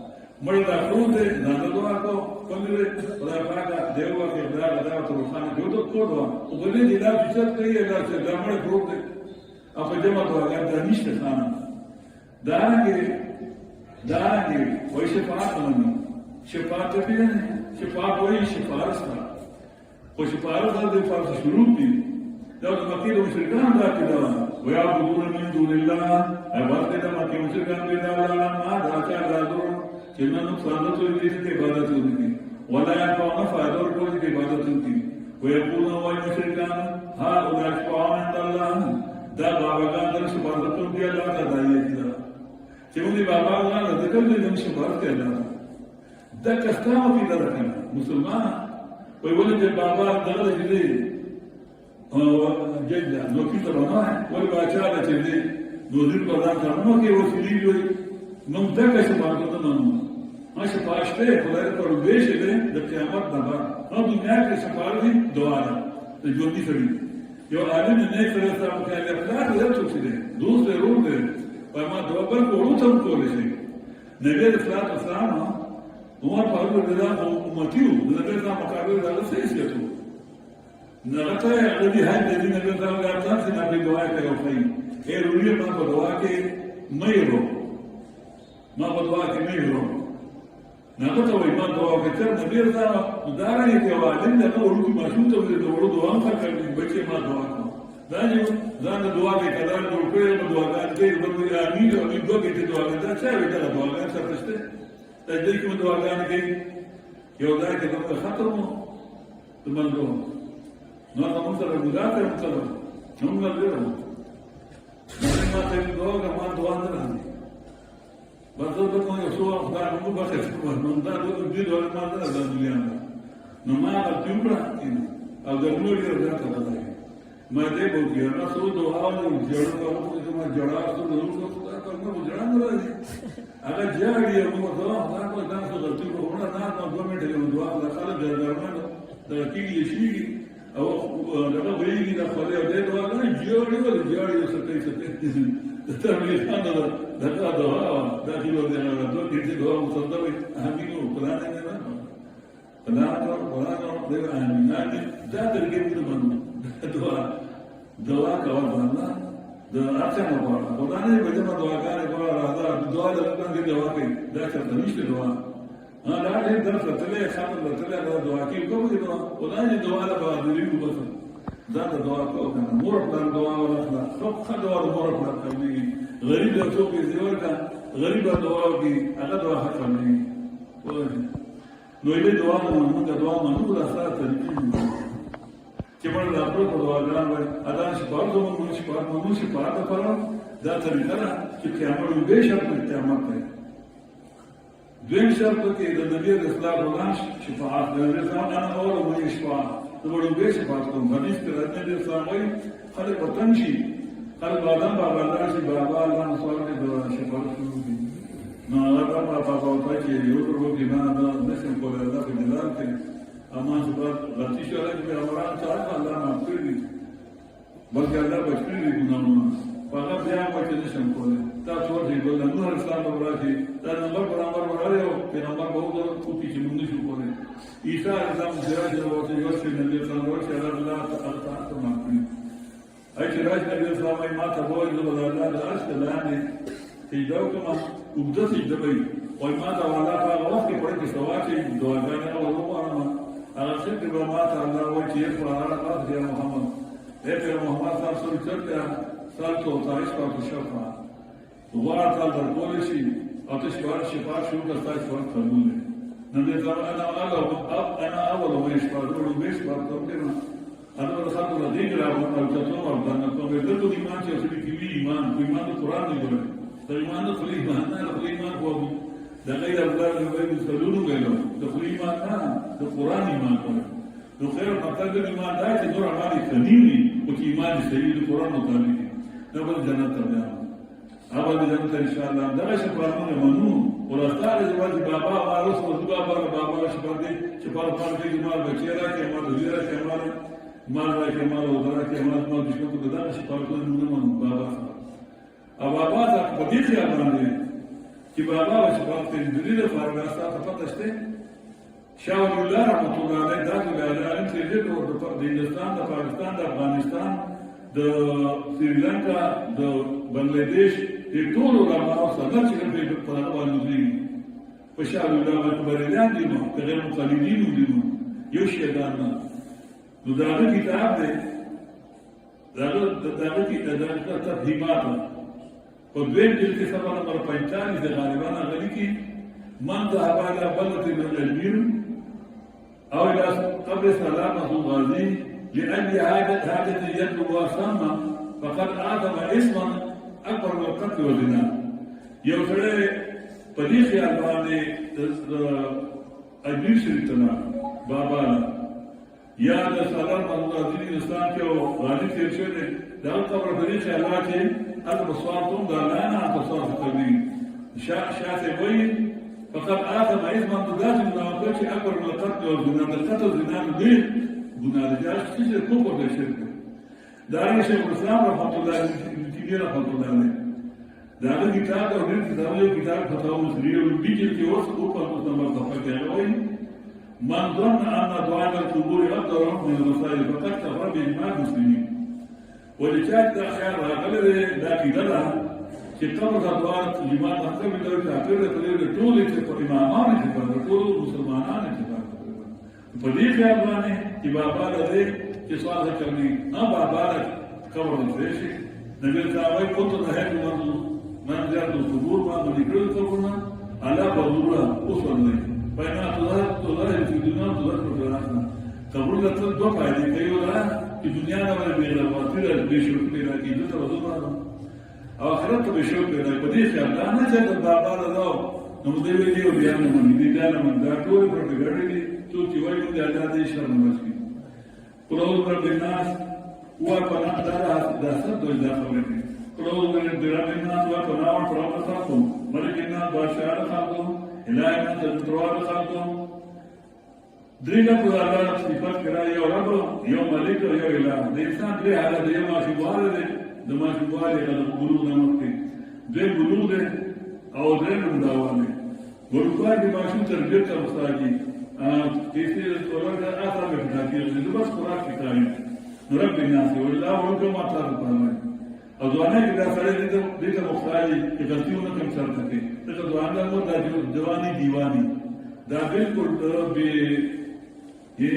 مړ دا ټول دې نه دعا کو کومره خدای پاک دیو کې بلا دا ته روحانه جو ته کوړو او بلې دې دا چې کوي دا چې دا مړ ټول دې په جمع دعا دا نشته خانه دارنګه وای شفاعت مني شفاعت پیژنې شفاعت وای شفاعت سره خو شفاعت د فرض شروع دي دا د مکه د مشرکان دا کې دا ويعبدون من دون الله عبادت د مکه مشرکان به دا الله ما دا چا راځو چې نن څنګه ته دې عبادت وکړي ولا ينفعون فائدة ورکوي د عبادت وکړي ويقولون وای مشرکان ها اولئک قوم عند الله دا باباګان د عبادت کوي الله تعالی دې چې موږ بابا الله د ذکر دې نشو ورته الله دا کستانو کې درکنه مسلمان وای ولې بابا دغه دې او جدا نو کې تر نه وای باچا چې دې نو دې په ځان څنګه کې وسیلې وي نو دا څه باندې ته نو ما شفاعته خدای پر ویش دې د قیامت نه بعد نو دنیا کې شفاعت دعا ده د ژوندۍ سړي یو عالم نه سره سره کوي الله دې څه دې دوست دی روح دی په ما دوا بل کوړو ته کولی شي نبی رسول الله اسلام عمر فاروق رضی الله عنه امتیو د نبی اسلام مقابل دا څه هیڅ نغته الذي هذا الذين بيقولوا لا تنسى بدعاء كيوفين ايه رولي ما بدعاء ميرو ما بدعاء ميرو نغته وي ما دعاء كتر نبي رضا دارا يتوالين ده ورودو ما شوته ورودو وان فكر بچي ما دعاء دانيو زان دعاء كذا ورکړي دعاء دې ورته امين او دې دوه کې دعاء ده چې وي دا دعاء څه ته دې کوم دعاء نه کوي یو دا کې د خطر مو تمنګو نو هغه موږ سره ګذار ته وڅلو نو موږ ګورو ما ته دوه ما دوه نه راځي بازو د کوم یو څو خدای موږ به څه نو دا د دې ډول ما نه راځي نو ما هغه تیمړه او د نور یو ځای ته راځي ما دې وګورئ نو څو دوه او جوړ کوو چې ما جوړا څو نو خدای په موږ جوړا نه راځي هغه جاړي موږ دوه دا په تاسو غلطي کوونه نه نو دوه منټه یو دوه د خلک درمانه د کیږي شي او دغه ویږي د خپل یو ډېر واه نه جوړي ول جوړي څه کوي څه ته مې خاطر دغه دوا د کیلو د نه د دې دوا مصدوي امینو قران نه نه قران د امینانه دا درګې د منو دوا کول نه د اته مو قران نه به ما دوا کار کول راځه دوا د کوم دوا کوي دا څه نشته دوا لا دې درس ته خاطر ته له دعا کې کوم دي خدای دې دعا له بادري وبس دا دعا کوم مور پر دعا ولا خو دعا مور پر کوي غریب له څوک دې ورته غریب دعا کوي هغه دعا حق کوي نو دې دعا موږ دعا موږ له سره طریقې چې موږ لا پر دعا ګران وای ادا شپه موږ شپه دا پر دا طریقه چې قیامت به شرط قیامت دی دویم شرط کې د نبی رسول الله شفاعت د نبی رسول الله انا اول وی شفاعت د وړو شفاعت کوم حدیث کې د نبی رسول الله وایي خلک وطن شي خلک آدم بابا الله شي بابا الله سوال کې د شفاعت شروع دي نو هغه بابا ته چې یو ورو کې نه نشم کولای الله په جلال کې امان صبر غلطي شو راځي په امران څخه الله معاف کړی بلکې الله بچی دي ګناهونه هغه بیا پکې نشم کولای تاسو ورته ګل نور اسلام ورته دا نمبر وراره او پیغمبر به وګورئ او چې موږ نشو کولای عیسی اسلام سراج ورته یو څه نه دي څنګه ورته الله تعالی ته معافي اې چې راځي نبی اسلام یې ما ته وایي د الله د عرش لاندې چې دا کومه وګړه چې دوی وای ما ته الله هغه وخت کې پرې سوا چې دعاګانې او وروانه هغه څه چې ما ته الله وایي چې په هغه وخت دی محمد اې محمد صلی الله علیه وسلم سالتو تاریخ په شفا وغواړه تعال در کول شي او ته شفا شروع کړه ستاسو شفا قبول دی نبی تعالی انا اول ما شفا ورو به شفا کوم انا خاطر د دې راو او تاسو ورته نو کوم د ټول ایمان چې اوسې کې ایمان قرآن دی ګره د ایمان د خلی ایمان نه د ایمان کو د غیر الله د وایي سلوونو غلو د خلی ایمان نه د قرآن ایمان کو نو خیر مطلب د ایمان دا چې نور اعمال قدیمی او چې ایمان صحیح د قرآن مطابق دا به جنت ته ځي اول جنت ان شاء الله دا شفاعتونه منو ولستار د واجب بابا وارث او بابا شفاعت دي چې په پاره کې مال بچی راکې مال وزیر راکې مال راکې مال ودرا کې مال د شپږ د دا شفاعتونه منو بابا او بابا دا په دې خیال باندې چې بابا شفاعت دې د دې لپاره راځه پته شته شاه الله رحمت الله علیه دا د عالم چې د هندستان د پاکستان د افغانستان د سریلانکا د بنگلاديش د ټول علماء سره چې په هغه باندې په شاه الله اکبريان دي نو غیر مقلدین دي نو یو شی دا نه نو دا کتاب دی دا کتاب د تفهیمات په دویم جلد کې صفحه نمبر 45 د غالبانه غلي کې من ذهب الى بلد من العلم او الى قبر سلامه الغازي لأجل هذا يطلب واسامة فقد أعظم اسما أكبر من القتل والزنا. يوصله بديخ يا بابا أجيب سيرتنا بابا يا سلام الله دين الإسلام كيو غادي تيرشونه ده القبر بديخ يا لاتي هذا بصواتهم ده لا أنا بصوات التبليغ شاف بوي فقد أعظم اسما تدافع من القتل أكبر من القتل والزنا. القتل والزنا ليه؟ ګناه ده چې څه کوو د شرک داري شيخ الإسلام رحمة الله عليه رحمة الله عليه داري كتاب أو غير كتاب كتاب فتاوى مصرية والبيجل في وسط أوقات مستمر تفكر يعني من ظن أن دعاء القبور أكثر من المصائب فقد كفر بإجماع المسلمين ولذلك ده خير غلبة لا كذا چې قبر د دوار جماعت هڅه وکړي چې اخر ته د ټول چې امامان چې په ټول مسلمانانو چې په دې خیال باندې چې بابا دې چې سوال کوي نه بابا قبر دې شي نبی صاحب کو ته نه کوي من زیات القبور باندې نکړل څورنا الا بذورا اوسنه پیدا الله چې دنیا ته ورته قبر د ټول دوه فائدې کوي ولا چې دنیا نه ورته له واسطه د شرک پیدا کیږي ته وځو آخرت به شو پیدا کړي چې الله نه چې د بابا راو نو دې ویلي او بیا نه مونږ دې دا نه مونږ دا ټول پر ګړې دي چې وایي د الله دې شرم وځي قرآن پر بناس هو پناه دارا د څه دوی دا خبرې دي قرآن پر بناس هو پناه او پروا تاسو ملکنا بادشاہ خاطو الهنا تدروار خاطو دریګه په الله صفات کړای او رب یو مالک او یو الہ د انسان دې حالت یو ماشوار دې د ماشوموالي د بلوغ نه مخکې دوی بلوغ دی او درې نومداوانې ورکوای د ماشوم تربیت ته مستاجي کیسې د خوراک د اثر په نتیجه کې د بس خوراک کې کوي نو رب الناس والله ورکو ما تاسو په او ځوانه کې دا سره دې ته مختاجي چې غلطیونه کوم څه کوي دا ځوانه مو د جواني دیواني دا بالکل به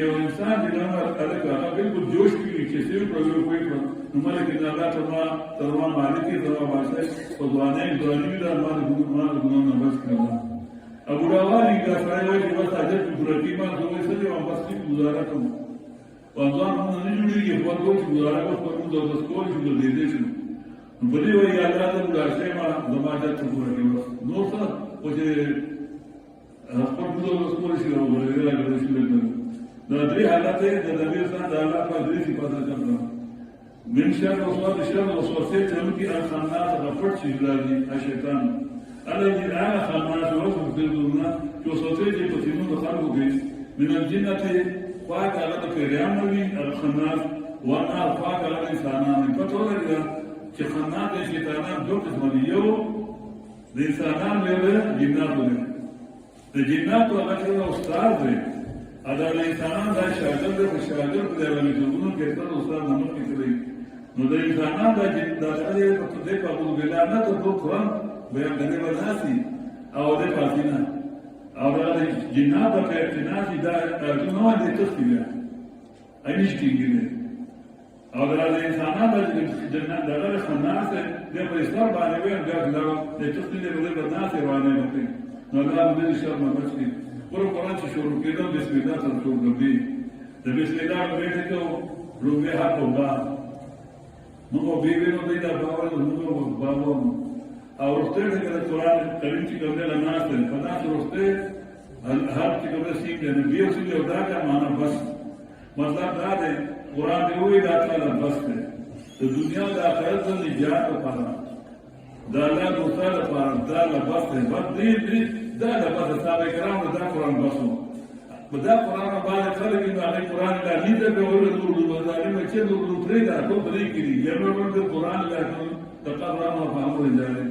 یو انسان د نامه هغه بالکل جوش کې چې څه پروګرام کوي نو مالک دا ترما مالکی ترما باسه او ځواني دا ما ګونو نه بس کړو ابو راوالي دا سره وایي چې بس اجر پرتی ما دوی سره او بس کی گزاره کوم او ځان نه جوړیږي په دوی گزاره کوم د سکول چې دې دې شو په دې وایي الله دې ورسې ما دماغه ته ورګو نو څه او چې خپل د سکول شي او ورګو شي دا درې حالت د نبی صلی الله علیه وسلم په ذکر من شر وسوسه تمكي الخناس غفرت شجراني الشيطان الذي الآن خناس وصف في الظلمات وسوسه تقسمون خلقه من الجنة فاك على كريم الخناس والنار فاك على الإنسانان فتولى إذا كخناس الشيطانان دو قسمان يو الإنسانان له جنات له الجنات وغير أستاذ هذا الإنسانان لا شاغل بشاغل بدل يجوزون كثر أستاذ نمط كثير نو د انسانان د داخلي په دې په ابو بلانه ته په قرآن بیان غني وراسي او د فاطمه او د جنات په اعتناف دا نو د تخفيه ايش کېږي او د انسانان د جنات دغه خناس د په اسلام باندې ویل دا د تخفيه د ناس روانه نه نو دا د شرم مسکی قرآن چې شروع کېدو بسم الله سره شروع کړي د بسم الله په ته روبه حق الله موږ به وینو دا باور موږ باور او ورته د قرآن کریم چې کومه لناس په تاسو ورته هر چې کومه سیګ نه بیا چې دا کا معنا بس مطلب دا دی قرآن دی وی دا تعالی بس دی د دنیا د آخرت د نجات لپاره دا الله تعالی لپاره دا بس دی بس دی دا بس صاحب کرام دا قرآن بسو دا قرآن باندې خلک یې باندې قرآن لا لیدل به ورته ورته ظالم چې ورته پرې دا ټول پرې کړي یو ورته قرآن لا ته قرآن او فهم راځي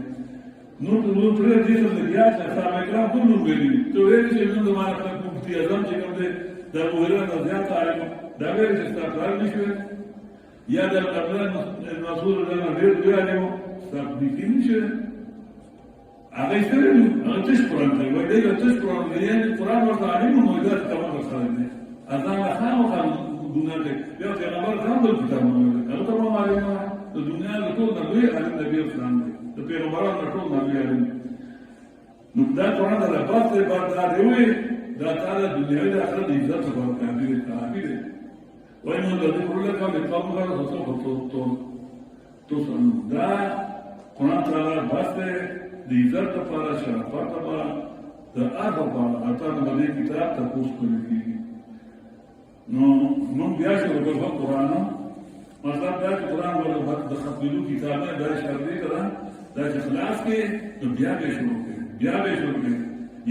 نو پرې دې څه بیا چې صاحب کرام ټول ویلي ته ویل چې نن ما خپل مفتي اعظم چې کوم دې دا ویل نه زیات عالم دا ویل چې تاسو نشو یا د قبل رسول الله ډېر ویلو تاسو دې نشو هغه سره نو تاسو قرآن ته وایي دا تاسو قرآن دی قرآن ورته عالم موجود کومه خبره ده اذان خام دنیا ته بیا پیغمبر خام د کتاب هغه ته معلومه د دنیا د ټول نبی عالم نبی اسلام دی د پیغمبرانو ټول نبی عالم نو دا قرآن د لباس په بار دی دا تعالی دنیا د آخرت عزت ورکړي دی کافي دی وای نو د ټول له قوم غره تو دا قرآن تعالی بس د عزت لپاره شرافت لپاره د هغه په اړه باندې کتاب تاسو کولی نو موږ بیا شروع کوو قرآن مطلب دا چې قرآن ولې د خپلو کتابه د شرعي کړه دا چې خلاص کې نو بیا به شروع کړي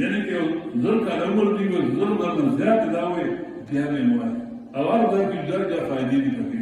یعنی چې زر کلمه دی او زر د زیات دا وي بیا به مو او هر ځای کې درجه فائدې دي پکې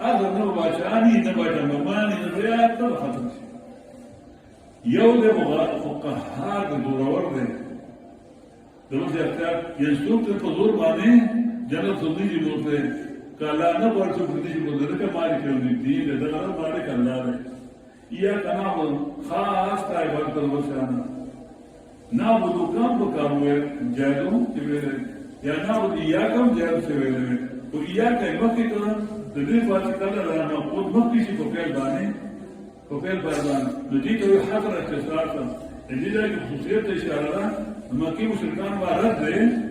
هذا النوع عشاني نبات مماني نبيات طبخة يوم فقهاء الدور ده دروس يختار ينسوك الحضور ماني جنب صديقي بولتے قال لا نبغى صديقي بولتے ده كمالك يوم الدين ده لا مالك الله ده يا كنابل خاص تعبان الوسانة نابل كم بكامل جادو كبير يا نابل إياكم جادو سويله وإياك المكي كنا تدريب واسي كلا لما قد مكي شي كوكيل باني نجي تو حضرة كسارة نجي ذلك خصوصية إشارة مكي مشركان وارد ده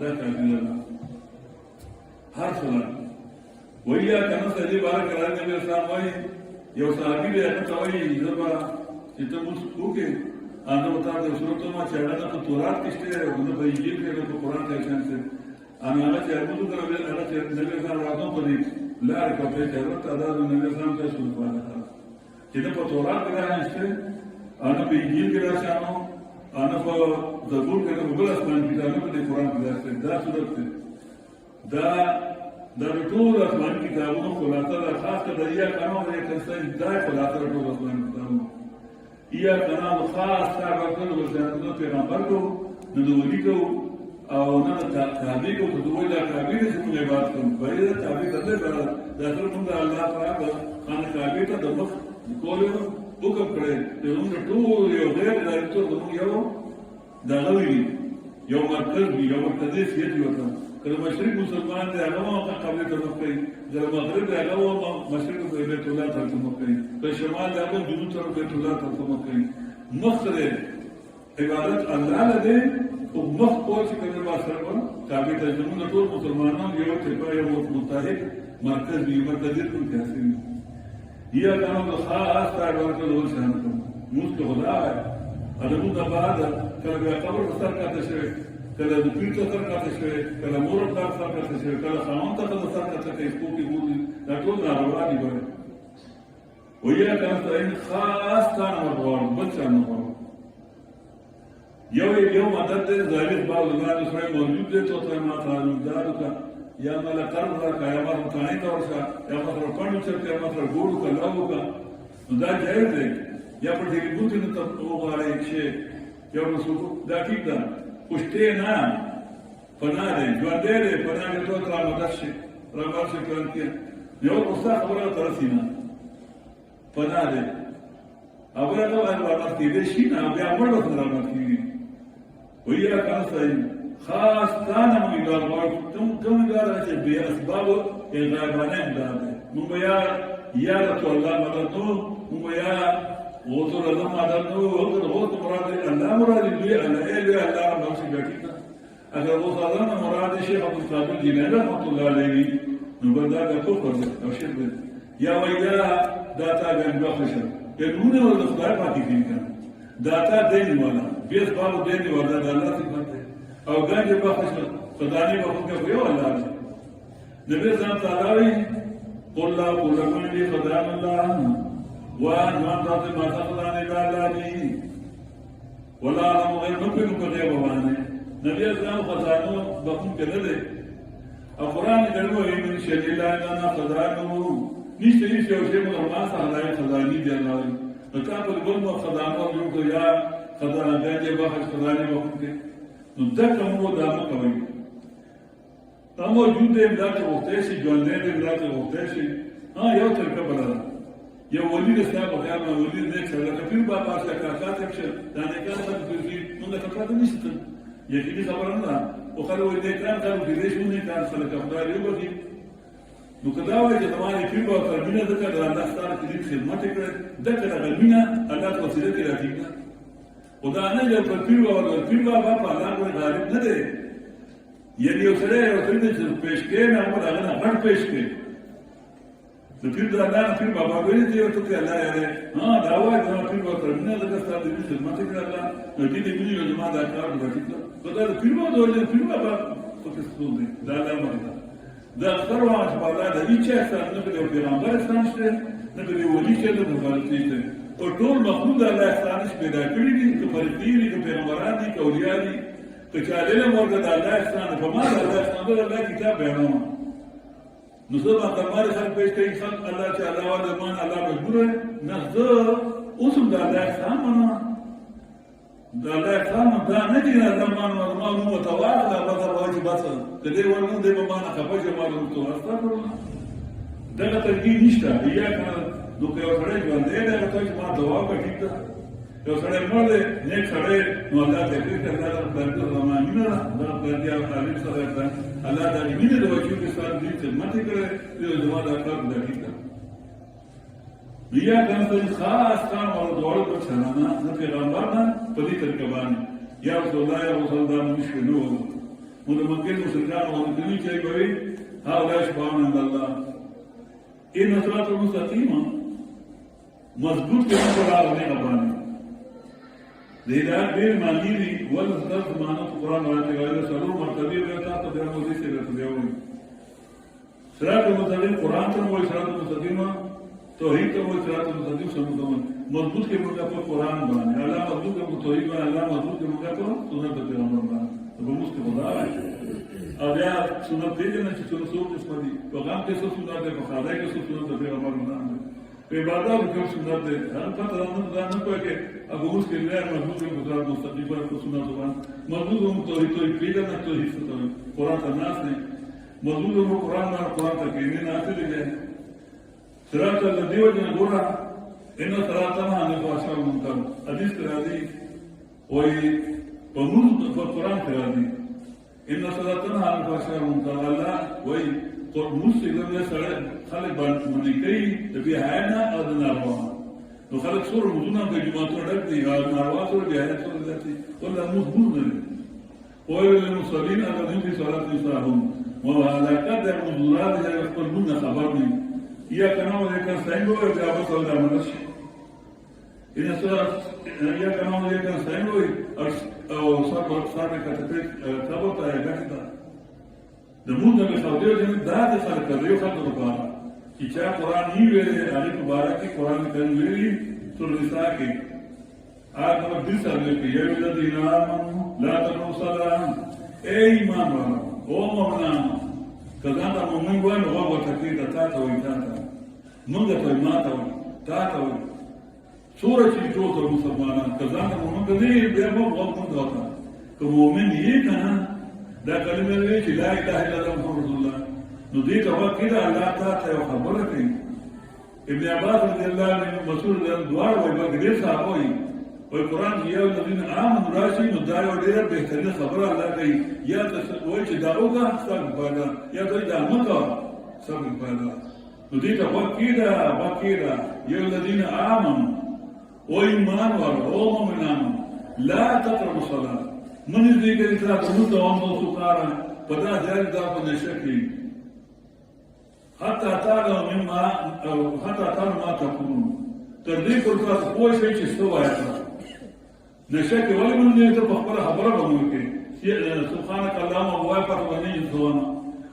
ذاك الجلال حرفنا وإياك نستهدي بارك الله النبي صلى الله عليه وسلم يوصابي لأنه توي زبا يتمس اوكي أنا بتا دے سورۃ ما چڑھنا تو تورات کشتے ہے انہوں نے انجیل کے تو قرآن کے شان سے انا چڑھوں تو کرے انا نبی صلی اللہ علیہ وسلم لا رکعت چڑھتا تعداد نبی صلی اللہ علیہ وسلم سبحان جن کو تورات کا ہے اس سے انا انجیل کے شانو انا کو ضرور کہ وہ اسمان کی کتابوں میں قرآن کی ذات دا صورت دا ټول اسمان کی کتابوں خلاصہ دا خاص کر دیا کانو یہ کنسن دا خلاصہ ټول اسمان کی کتابوں یا کانو خاص کا وکړو ورته پیغمبر کو نو کو او نه تابع کو ته دوی دا تابع چې موږ عبادت کوو باید تابع کړل دا سره موږ الله پاک خان تابع ته د مخ کولو حکم کړی ته موږ ټول یو غیر دا ټول موږ یو دا غوي یو مرکز یو مرکزي سیټ یو کله مشرق مسلمان دی هغه ما قبل ته مخکې د مغرب هغه ما مشرق په بیت الله ته مخکې په شمال هغه جنوب ته بیت الله ته مخکې مخکې عبادت الله له او مخ کو چې کله ما سره تابع ته زموږ ټول مسلمانان یو ته یو متحد مرکز دی مرکزي ټول کاسي یا کانو خاص تعبیر له شان مستغلا ادبو دا بعد کله قبر سر کاته شوی کله د پیټ سر کاته شوی کله مور سر کاته شوی کله خاون ته سر کاته کوي سپوږی وو دا ټول ناروا دي وای ویا کله خاص کار ورور بچانو یو مدد دې ظاهر باور الله سره موجود دي ته ته ما تعالی دا یا مل قرض را کایا ما کانی تا ورسا یا ما سره پڼو چرته ما سره ګورو کلاو کا دا جایز دی یا په دې ګوتې ته وګورئ چې یو رسول دا ټیک ده پښتې نه پناه دې ژوند دې پناه دې ټول را مدد شي را مدد شي کړي یو اوسه خبره ترسینه پناه دې خبره نو راځي دې شي نه بیا موږ سره راځي ویا کاسای خاص کانه موږ غواړو کوم غواړو چې بیا اسباب غیبانه امداد موږ یا رسول الله مدد موږ یا وصول الله مدد وصول مراد الله مراد دی الله اله الله نفس بیٹھا اگر وہ سالانہ مراد شیخ عبد القادر جیلانی رحمۃ اللہ علیہ نو بدا کو فرض او شرک یا ویا داتا غن بخشن کہ نور اور خدای پاک کی کنا داتا دین والا بیس باب دین والا الله صفات ہے او غن بخشن خدای بخو کے یو الله نبی صلی اللہ علیہ قل لا قل لكم عندي خزائن الله وأنتم تعطي ما تخزان إلا الله ولا أعلم غير ممكن كغيب وانه نبي اسلام خزانه بخون كده القرآن يقول من شيء لا أنا خزانه نيشتري شيء ما صار خزاني دي الله فكابل قل ما خزانه يقول يا خزانه ده بخش خزانه بخون كده نتذكر مو دامه كوي تامو جودة مدات وقتشي جوانين مدات وقتشي يو تركبلا يو ولي السلام وقام ولي ذيك سلا كفير بابا شكاكات يمشي داني كان صار في من كفرات نشتن يكيني خبرنا وقالوا إذا كان قالوا في ليش من كان سلا كفرات يبغي نكداوي جماعة كفير بابا كرمينا ذكر درانا استار كذي خدمة تكره ذكر غلمينا الله توصيله كراتينا وده أنا جب كفير بابا الله كون غالب نده يعني يوصله يوصله پیش کے میں ہم اگنا ہر پیش کے تو پھر اللہ پھر بابا ویلے تے تو کہ اللہ ہے ہاں دعوا ہے پھر وہ کرنا لگا ساتھ دی خدمت کر اللہ نبی نے بھی جماعت دا کار بٹھتا تو دا پھر وہ دولے پھر بابا تو کس کو دے دا مردا دا سرواج بالا دا ایچا سان نبی پیغمبر سانشته نبی ولی کله مبارکی ته اور ټول مخلوق الله سانش پیدا کړی دي چې فرشتي دي پیغمبران دي اولیاء دي كشالنا مرقد الله إسلام فما الله إسلام الله كتاب بينهما نصبح كمال خلق بيش كي خلق الله تعالى والمان الله مجبور نصب أصل الله إسلام أنا الله إسلام ده نجينا زمان ورمان هو توارد بطر واجب بطر كده ورمان ده بمانا خفاش مال رمتو أستغفر الله ده ترجيح نشتا إياك دو كيو فرج وانده ده كتوش ما دواء بكيتا یو سړی مړ دی نیک سړی نو الله ته فکر کوي الله پرده زمانینه دا پرده او تعلیم سره ده الله د مینې د وجود سره دې خدمت کوي یو زما د کار د کیتا بیا کوم خاص کار او دوړ په څنګه نه پیغمبر نه په دې طریقه باندې یا رسول الله یا رسول الله مشکلو نو د مکه مسلمان او د دې چې کوي هاولا سبحان الله ان صراط المستقيم مضبوط کې په راغلي باندې دیدار بیر مانی دی ول حضرت مانو قرآن راته وایي سلو مرتبه ورته ته د موږ دې سره دی وایي صراط المستقیم قرآن ته وایي صراط المستقیم توحید ته وایي صراط المستقیم سمو مضبوط کې موږ په قرآن باندې الله مضبوط کې توحید باندې الله مضبوط کې موږ په سنت پیغمبر باندې په موږ کې خدا او بیا سنت دې نه چې څو څو قسم دي پیغام کې څو سنت ده په خدای کې څو سنت ده پیغمبر باندې په عبادت کې څو سنت ده هر پته نه کوي کې ابو مسلم لا مضبوط المقدار مستقيم پر سنت زبان مضبوط توحید پیدا نه توحید ستو قرآن الناس نه مضبوط قرآن ته کې نه ناته دي صراط الذي وجه ګورا ان صراط ما نه فاشا منکر حدیث راځي وای په موږ په قرآن کې راځي ان صراط ما نه فاشا منکر الله وای قر مسلم له سره خلک باندې کوي د بهانه او د ناروا نو خلق سور مدونه په جماعتونو ډک دي او ناروا سور جهاد سور ذاتي ولا مضبوط نه وي للمصلين الذين في صلاه يساهون وهذا قدر مضلات يقول من خبرني يا كانوا ذكر ساينو جواب صلى منش ان صلاه يا كانوا ذكر ساينو او صار كتبت ثبت غاكتا دموږ په خاطر چې دا د خلک یو خلک وکړه چې چا قرآن یې ویلي هغه مبارک قرآن کریم ویلي سورۃ النساء کې هغه د دې سره کې یو د دینام لا تنو سلام ای ایمان او مومنان کله دا مومن وای نو هغه ته کې تا ته وایي تا موږ ته ما ته تا ته سورۃ چې ټول مسلمانان کله دا مومن دې بیا موږ وګورو که مومن یې کنه دا کلمه وی چې لا اله الا الله محمد رسول الله نو دې ته وکړه الله تعالی یو خبره کوي ابن عباس رضی الله عنه مسعود دوار وای بغیر صاحب وای قرآن کې یو الذين آمنوا راشي نو دا یو ډیره بهترینه خبره الله کوي یا تاسو وای چې دا اوګه څنګه پاله یا دا مکه څنګه پاله نو دې ته وکړه یو الذين آمنوا او ایمان او مؤمنان لا تقربوا الصلاه من دې کې اطلاق نو او سکارا پدا ځای دا په نشکی حتی تعالی مما او حتی تعالی ما تقولون تر دې پر تاسو کوی شي چې څه وایي نشکی ولی من دې ته په خبره باندې کې سبحانك اللهم وبحمدك ځوان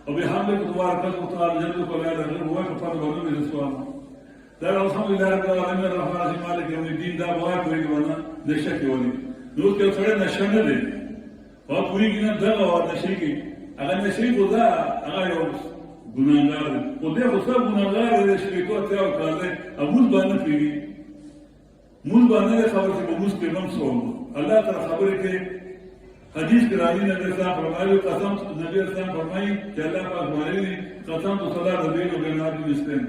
او به لك دوار كذا طال جدك ولا لا غير هو كفر بنو من السوام ده الحمد لله رب العالمين الرحمن الرحيم مالك يوم الدين ده بوا کوئی ورنہ نشک ولي نور کے سره نشنه دي او پوری گنا دا او نشي کی اگر نشي خدا هغه یو ګناګار او دې خو ګناګار دې شریکو ته او کاله ابوز باندې پیږي موږ باندې خبر چې موږ په نوم سو الله تعالی خبره کې حدیث کې راځي نبی صاحب فرمایي قسم نبی صاحب فرمایي چې الله پاک فرمایي قسم تو صدا د دین او د نبی مستن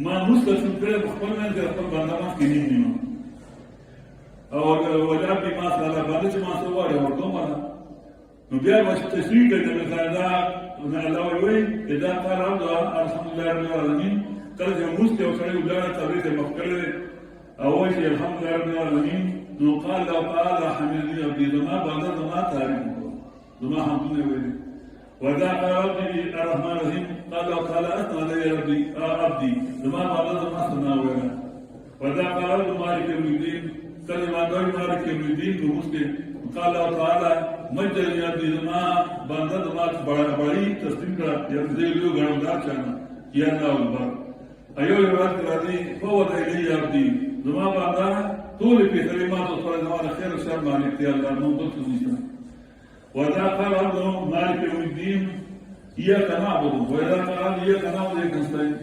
ما مستسلم کړه خپل نه د خپل باندې کې نیمه او وجاب دي ما صدا باندې چې ما سو واره ورته ما نو بیا چې تشریح کړي نبی صاحب الله وی اذا قال الحمد لله رب العالمين کله چې موږ ته وسره ولاره تبریک مخکره اول شيء الحمد لله رب العالمين نو قال لو تعالى حمدني عبدي زما باندې زما تعریف زما حمدونه ویلي وذا قال ربي الرحمن الرحيم قال لو تعالى اثنى علي ربي عبدي زما باندې زما ثنا ویلا وذا قال رب مالك يوم الدين كلمه مالك يوم الدين کو مسلم قال لو تعالى مجد عبدي زما باندې زما بڑی تسلیم کړه دې یو غړندار چانه یا الله اکبر ايو روایت راځي فوض الي عبدي زما باندې طول في كلمات وصول زمان خير وشر مالك يا الله نوضت المسلم وإذا قال ربنا مالك يوم الدين إياك نعبد وإذا قال إياك نعبد إياك نستعين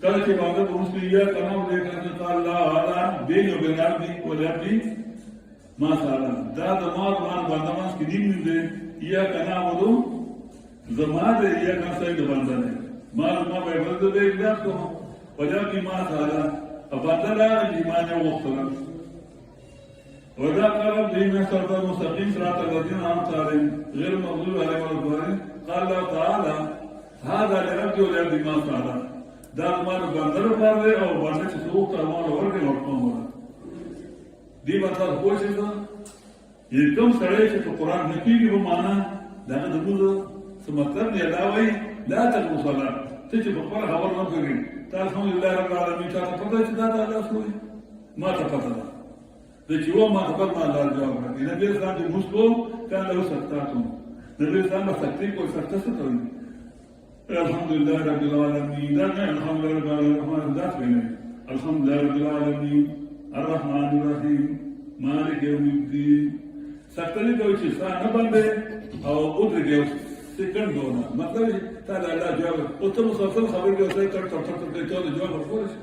قال كي بعد المسلم إياك نعبد إياك نستعين قال لا هذا بيني وبين عبدي والعبدي ما سأل دا زمان باندمان كدين من ده إياك نعبد زمان ده إياك نستعين باندان ما بيبرد ده إقدام كما وجاء في ما سأل أبدا لا الإيمان وقتنا وإذا قال ربي من صراط المستقيم صراط الذين أنعمت عليهم غير المغضوب عليهم ولا الضالين قال الله تعالى هذا لعبدي ولعبدي ما سأل دا ما بندر پاره او باندې چې څوک تمام ورته ورکوم دی مطلب کوم څه ده یکم سره چې قرآن نه کیږي په معنا دا د موږ څه مطلب دی دا وایي لا تقوا صلاه ته چې په خبره خبر نه کوي تاسو لله رب العالمین تاسو په دې چې دا الله سوې ما ته پته ده د چې و ما خبر ما الله جواب کړی نبی صاحب د مسلم کله له سختاتو نبی صاحب سختي کو سخت څه کوي الحمد لله رب العالمين دا الحمد لله رب العالمين دا الحمد لله رب العالمين الرحمن الرحيم مالك يوم الدين سختي کوي چې څنګه باندې او اوږدې سکندونه مطلب تعالی الله جواب او ته مسلسل خبر کې اوسه تر ته جواب ورکول شي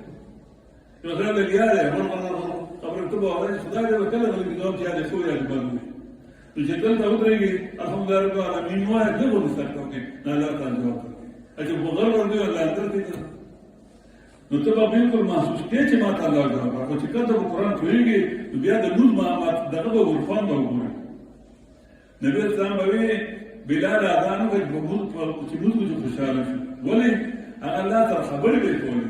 یو ځل لري ورته خبر ته وایي خدای دې وکړي چې جواب یې ده خو یې باندې چې کله ته ودرېږي الحمد لله رب العالمین وایي دغه مستقیم کې نه لا تعالی جواب اته بغیر ورته الله درته نو ته به بالکل محسوس کې چې ما تعالی جواب ورکړي چې کله په قرآن کویږي بیا د نور ما دغه به ورفان به وګوري نبی اسلام به بلال اذان کوي چې موږ خوشاله شو ولې الله تعالی خبرې به کوي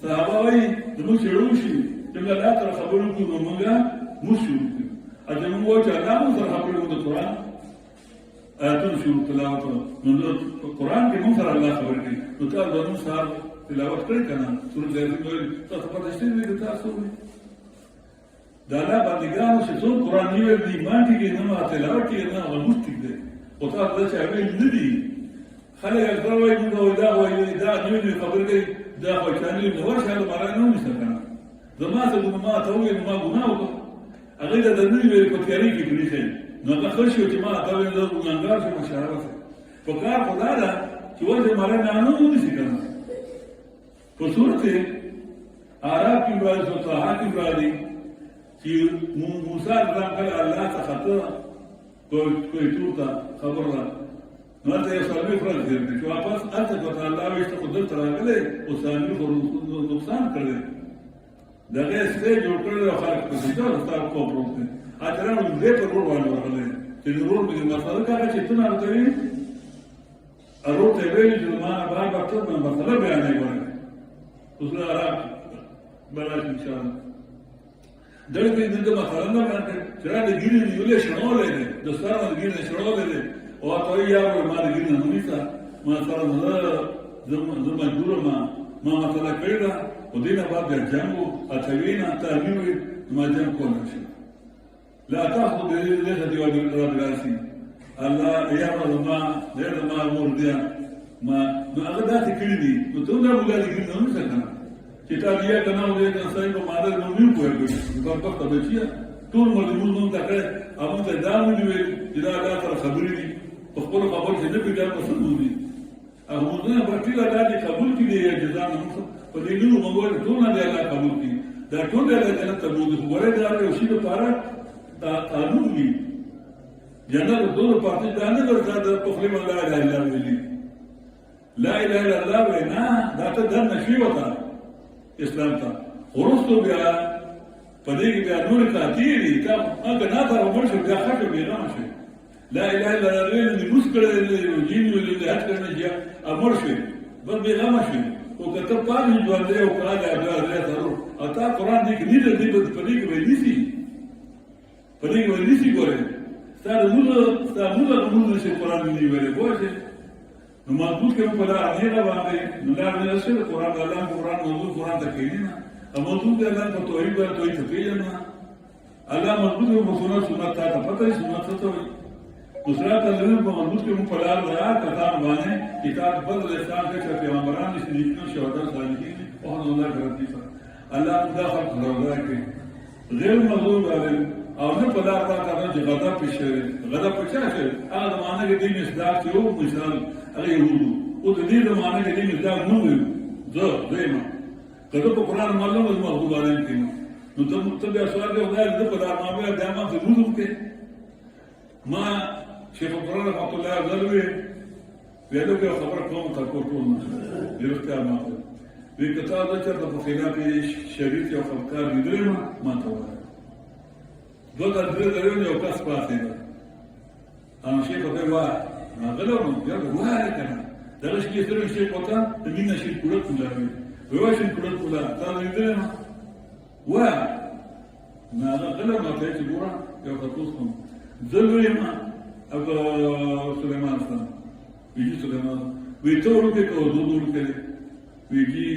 صحابه وایي د موږ شروع شي چې الله تعالی خبرې کوي موږ مشو اته موږ چې الله موږ خبرې کوي د قرآن آیاتونه شروع تلاوت نو قرآن کې موږ سره الله خبرې کوي نو تاسو د موږ سره تلاوت کړئ کنه سورۃ یاسین تاسو په دې کې تاسو دا نه باندېګانو چې څو قرآن یې دی ایمان کې نه ما تلاوت کې نه غوښت دي او تاسو چې اویل نه دي خلک راوي نو دا وایي دا نیو خبر کوي دا خو چاني نو ورشه له بارا نه نشته کنه زما ته ما ته وایي ما ګناه وکړه هغه د نوې په تیاری کې کړی شي نو هغه خوشو چې ما ته وایي زه ګناګار شم مشاهده په کار خدا دا چې ورته مړ نه نه نشي کنه په صورت عرب کې راځي او طه کې راځي چې موسی څنګه الله څخه کوئی توتا خبر را نو ته یې سلامي فرض دی چې واپس انت کو الله وي چې قدرت راغله او سامي خو نقصان کړي دغه څه جوړ کړل او خلک په دې ډول ستاسو کو پروت دي اته نو دې په ورو باندې راغله چې ورو دې مسله کاږي چې څنګه راځي ارو ته ویل چې ما بار بار څه مسله بیانې کوي اوس را بلای ان شاء الله دغه دې مسله نه باندې چې را دې ګیرې نیولې شنولې ده دوستانو دې ګیرې شنولې ده او ته یې یو ما دې ګیرې نه نیسا ما سره زما جوړه ما مثلا کړه او دینه بعد جنگو اتوینا تعمیر ما جنگ کوله شي لا تاخذ ليس دي رب العالمين الله يا رب ما غير ما امور دي ما نو هغه داسې کړي دي نو ته دا مولا دي کړي نو نه څه کنه چې تا دیا کنه ولې د انسان په ماده نو نیو کوی په وخت د بچیا ټول ملمون نو تا کړه هغه ته دا مو ویل چې دا تر خبرې دي په خپل خبر چې نه پیدا پسند دي هغه موږ نه پرتی دا دي قبول کړي یا جزا نه په دې نو موږ ټول نه دی قبول کړي دا ټول د جنت ته موږ وره دا یو شی لپاره دا قانون دی جنت ټول پاتې دا نه ورته په خپل لا اله الا الله لا اله الا الله وینا دا ته د نشي وتا اسلام ته ورستو بیا په دې کې بیا نور کاتیری کا هغه نه دا عمر شو بیا خاطر بیا نه شي لا اله الا الله دې مسکره دې جین ولې دې هڅه کړنه چې امر شي بل بیا نه شي او کته پاره جوړ دې او کړه دا دې ضرور اته قران دې کې دې په دې کې ویلي سي په دې کې ویلي سي ګوره ستاسو موږ چې قران دې ویلي ګوره نو مضبوط کې په لاره نه باندې نو دا نه رسول قران الله موضوع قران ته کېږي نه موضوع دې الله په توحید ته پیژنه الله مضبوط او سنت ته پته سنت ته وي صراط الله په مضبوط کې په لاره را کتاب باندې کتاب بدل اسلام کې پیغمبران دي چې شهدا صالحین او الله ګرځي الله مداخل راوړي غیر مضبوط عالم او نه په لاره راځي چې غضب پېښه غضب پېښه هغه معنی کې دې مصداق یو مثال هغه یو او د دې معنی کې دې مصداق نو وي زه دیمه کله په قران معلومه مضبوط عالم کې نو ته متبع سوال دی خدای دې په لاره ما به دامه ته وځم کې ما شیخ قران رحمت الله علیه ویلو کې خبر کوم تاسو ټول نه یو ما وی کتاب د چرته په خلاف شریعت او افکار دې ما ته وایي دوه درې یو کس پاتې ده انا شیخ په وای ما غلو یو وای کنه دا شي چې تر شي پتا د مين شي کولت کولاوي وای شي کولت کولا تا دې نه وای ما غلو ما ته چې ګورا یو تاسو ضروري ما او سليمان سره ویجی سليمان وی ته ورته کو دوه کړي ویجی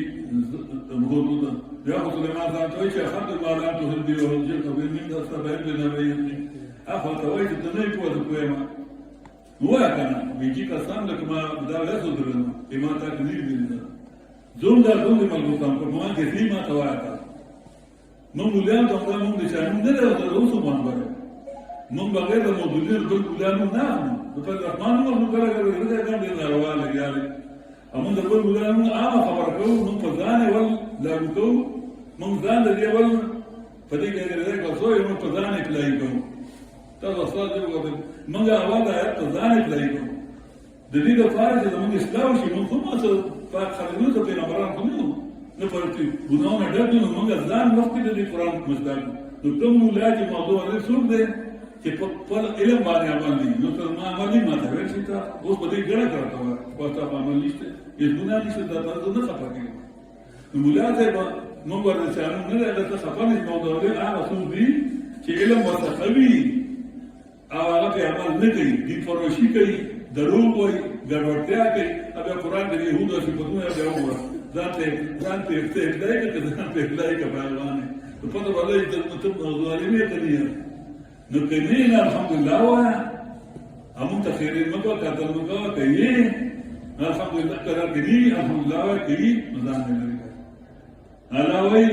موږ ته بیا سليمان سره ته چې خاطر مالان ته دې ورځي ته ویني دا سبب دې نه وایي اخو ته وایي ته نه پوهه کوما وای کنه ویجی کا سم د کما دا وځو درنه ایمان تا کني دې زوم دا زوم دې ملګرتام په ما کې دې ما توایا نو مولان ته موږ دې چې موږ نه راوځو باندې موږ بغیر د موجودین بل مولانو نه نو په رحمان موږ کړه دې دا دې ناروا لګیاله امون د بل مولانو عامه خبر کوو موږ په ځان ول لا کوو موږ ځان دې ول په دې کې دې کوڅو یو په ځان اپلای کوو تاسو ساده وګورئ موږ اول دا په ځان اپلای کوو د دې لپاره چې موږ اسلام شي موږ کومه څه په خلینو ته پیغمبران کوو نه پرتی ګناونه ډېر نو موږ ځان وخت دې قرآن مصداق نو کوم ولایت موضوع نه څوک دې چې په علم باندې عمل دي نو تر ما عملي ما ته ورشي تا اوس په دې ګړه کړته او تاسو عمل نشته یې ګناه نشته دا تاسو نه خپګي نو ولایت به موږ ورته نه نه دا خپل موضوع دې هغه څه دي چې علم ورته او هغه په عمل نه کوي دې فروشي کوي دروغ وایي ګډوډتیا کوي هغه قرآن دې يهودو چې په دنیا کې وګوره ځانته دای کې ځانته دای کې باندې په پټه باندې د ظالمي کوي نو کني الحمدلله وایا همون تخیرین مکو کاتل مکو کوي الحمدلله قرار کوي الحمدلله کوي مزان نه لري علاوه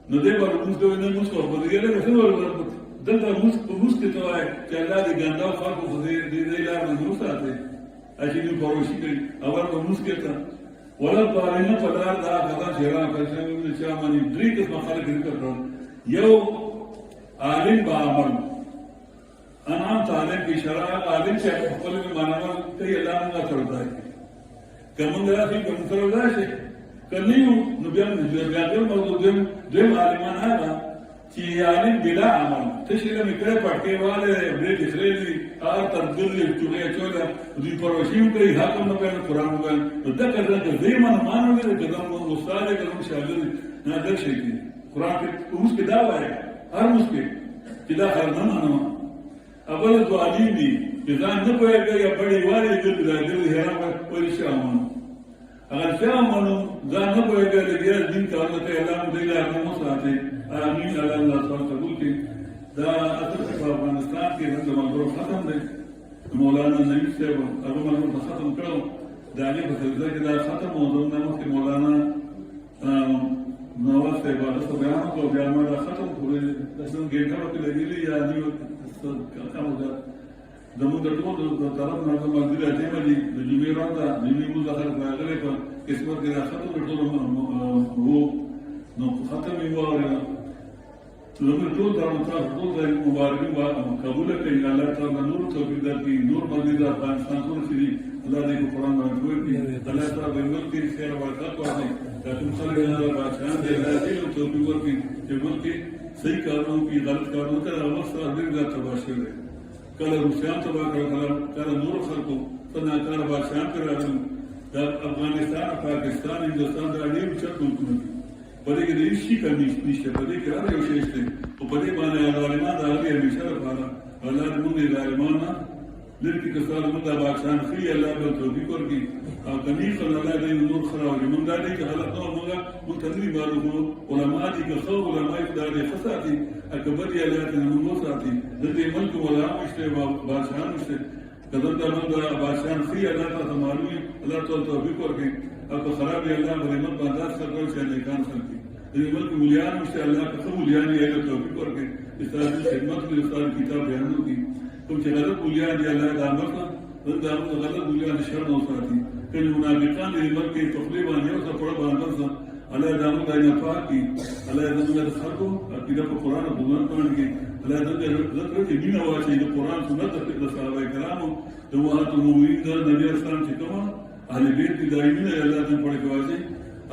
نو دې ورته دوی نه موږ په دې کې څه ورته دلته موږ ته توای چې الله دې ګندا خلکو خو دې لار نه وساته اچې نو پروشي کوي اور په موږ کې ته ولا طالبین په لار دا غدا چیرې کښې چې باندې درې قسم خلک کړو یو عالم با عمل انعام طالب کی شرع عالم سے خپل مانول کوي الله موږ سره دی کوم دراسي کوم سره راشي کنيو نو بیا موضوع دیم عالمان هغه چې عالم بلا عمل تشریح میکره پټه والے دې اسرائیلی ار ترجل چوغه چولا دې پروشیم کوي حکم نه په قرآن وګل دا کړه دې مانو دې قدم استاد قدم شاګرد نه درشي قرآن کې اوس کې دا وایي هر مسکه چې دا خر نه مانو اول تو علیمی چې ځان نه پوهیږي یا بڑی واري دې دې هرا په شامن اگر شامن ځان نه پوهیږي چې دین کارونه ته اعلان دی لا نو ساتي امين الله سبحانه قبول کړي دا اصل په افغانستان کې د مغرب ختم دی مولانا نبی صاحب هغه موضوع ختم کړو د هغې په سلسله کې دا ختم موضوع نه مخکې مولانا نواز صاحب هغه څه بیان وکړو بیا ما دا ختم کړو داسې ګېټه ورته لګېلې یا نیو کم ده زموږ د ټولو د طرف نه د ملګري اټیمه دي د جمعې ورځ ده جمعې لمونځ خلک راغلی په قسمت کې دا ختم د ټولو وو نو ختم یې واورېده زموږ ټول تاسو ټول ځای مبارکي قبول کړئ الله تعالی نور توفیق درکړي نور مزید افغانستان ټول شي الله دې په قرآن باندې جوړ کړي الله تعالی به موږ کې خیر او برکت ورکړي دا کوم څه نه دا بادشاہ دې الله دې توفیق ورکړي چې موږ کې صحیح کارونه کې غلط کارونه کړه هغه سره دې دا تباہ شوی کله روسیان تباہ کړل کله نور خلکو څنګه کار بادشاہ کړل دا افغانستان پاکستان هندوستان دا ډېر چت ملکونه دي په دې کې د هیڅ شي کمی نشته په دې کې هر یو شی شته او په دې باندې ظالمان د هغې همیشه لپاره الله دې موږ ظالمان نه لرې کړي کسان موږ دا بادشاهان ښي الله به توفیق ورکړي او که نیک الله دې نور ښه راوړي موږ دا دی چې خلک نور موږ ته نه دي معلوم علما دي که ښه علما یې دا دې ښه ساتي که بد یې الله دې موږ وساتي د دې ملک علما شته بادشاهان شته که دلته موږ بادشاهان ښي الله ته معلوم وي الله تعالی توفیق ورکړي او که خراب یې الله به ملک باندې سرکړي چې نیکان خلک د ملک مولیان مشته الله که ښه مولیان یې له توفیق ورکړي چې ستاسو خدمت کې ستاسو کتاب بیان وکړي کوم چې غلط مولیان دي الله دا امر کړه دا غلط مولیان شر نه وساتي کله منافقان دې ملک کې تخلیب باندې او څه پړه باندې الله دا موږ نه پاکي الله دا موږ د خلکو عقیده په قرآن او قرآن باندې الله دا ذکر کې دین واچي د قرآن سنت د صحابه کرامو د وحات المؤمنین د نبی اسلام چې کوم اهل بیت دي دایمي الله دې پړه کوي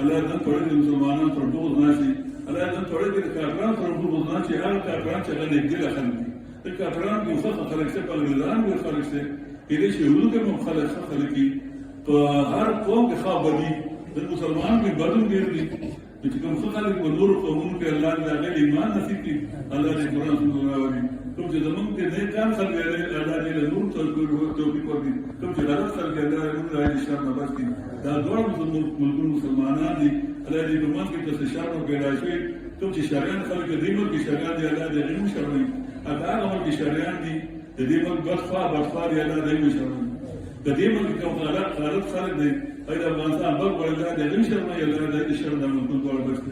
الله دې پړه د مسلمانانو پر دوه ناشي الله دې پړه د کافرانو پر دوه ناشي هر کافرانو چې غلي دي له خلک د کافرانو یو څه خلک څه په ګلان وي خلک څه دې چې ورته کوم خلک خلک په هر قوم کې خابدي د مسلمانانو کې بدن ډېر دي چې کوم خلک په نور قومونو کې الله دې هغه ایمان نصیب کړي الله دې قرآن سنت راوړي کوم چې زمونږ کې نه کار خلک الله دې له نور توفیق ورکړي کوم چې غلط خلک الله دې موږ راځي شر نه بچي دا ډول ملګرو مسلمانان دي الله دې په منځ کې د شر او پیدا شي کوم چې شریان خلک دې ملک کې شریان دي الله دې علم شرمي هغه ملک کې شریان دي د دې ملک بدخوا دي الله دې علم شرمي د دې ملک کوم غلط خلک دي ایدا افغانستان بل ولدا د علم شرمي الله دې شر نه ملک ټول بچي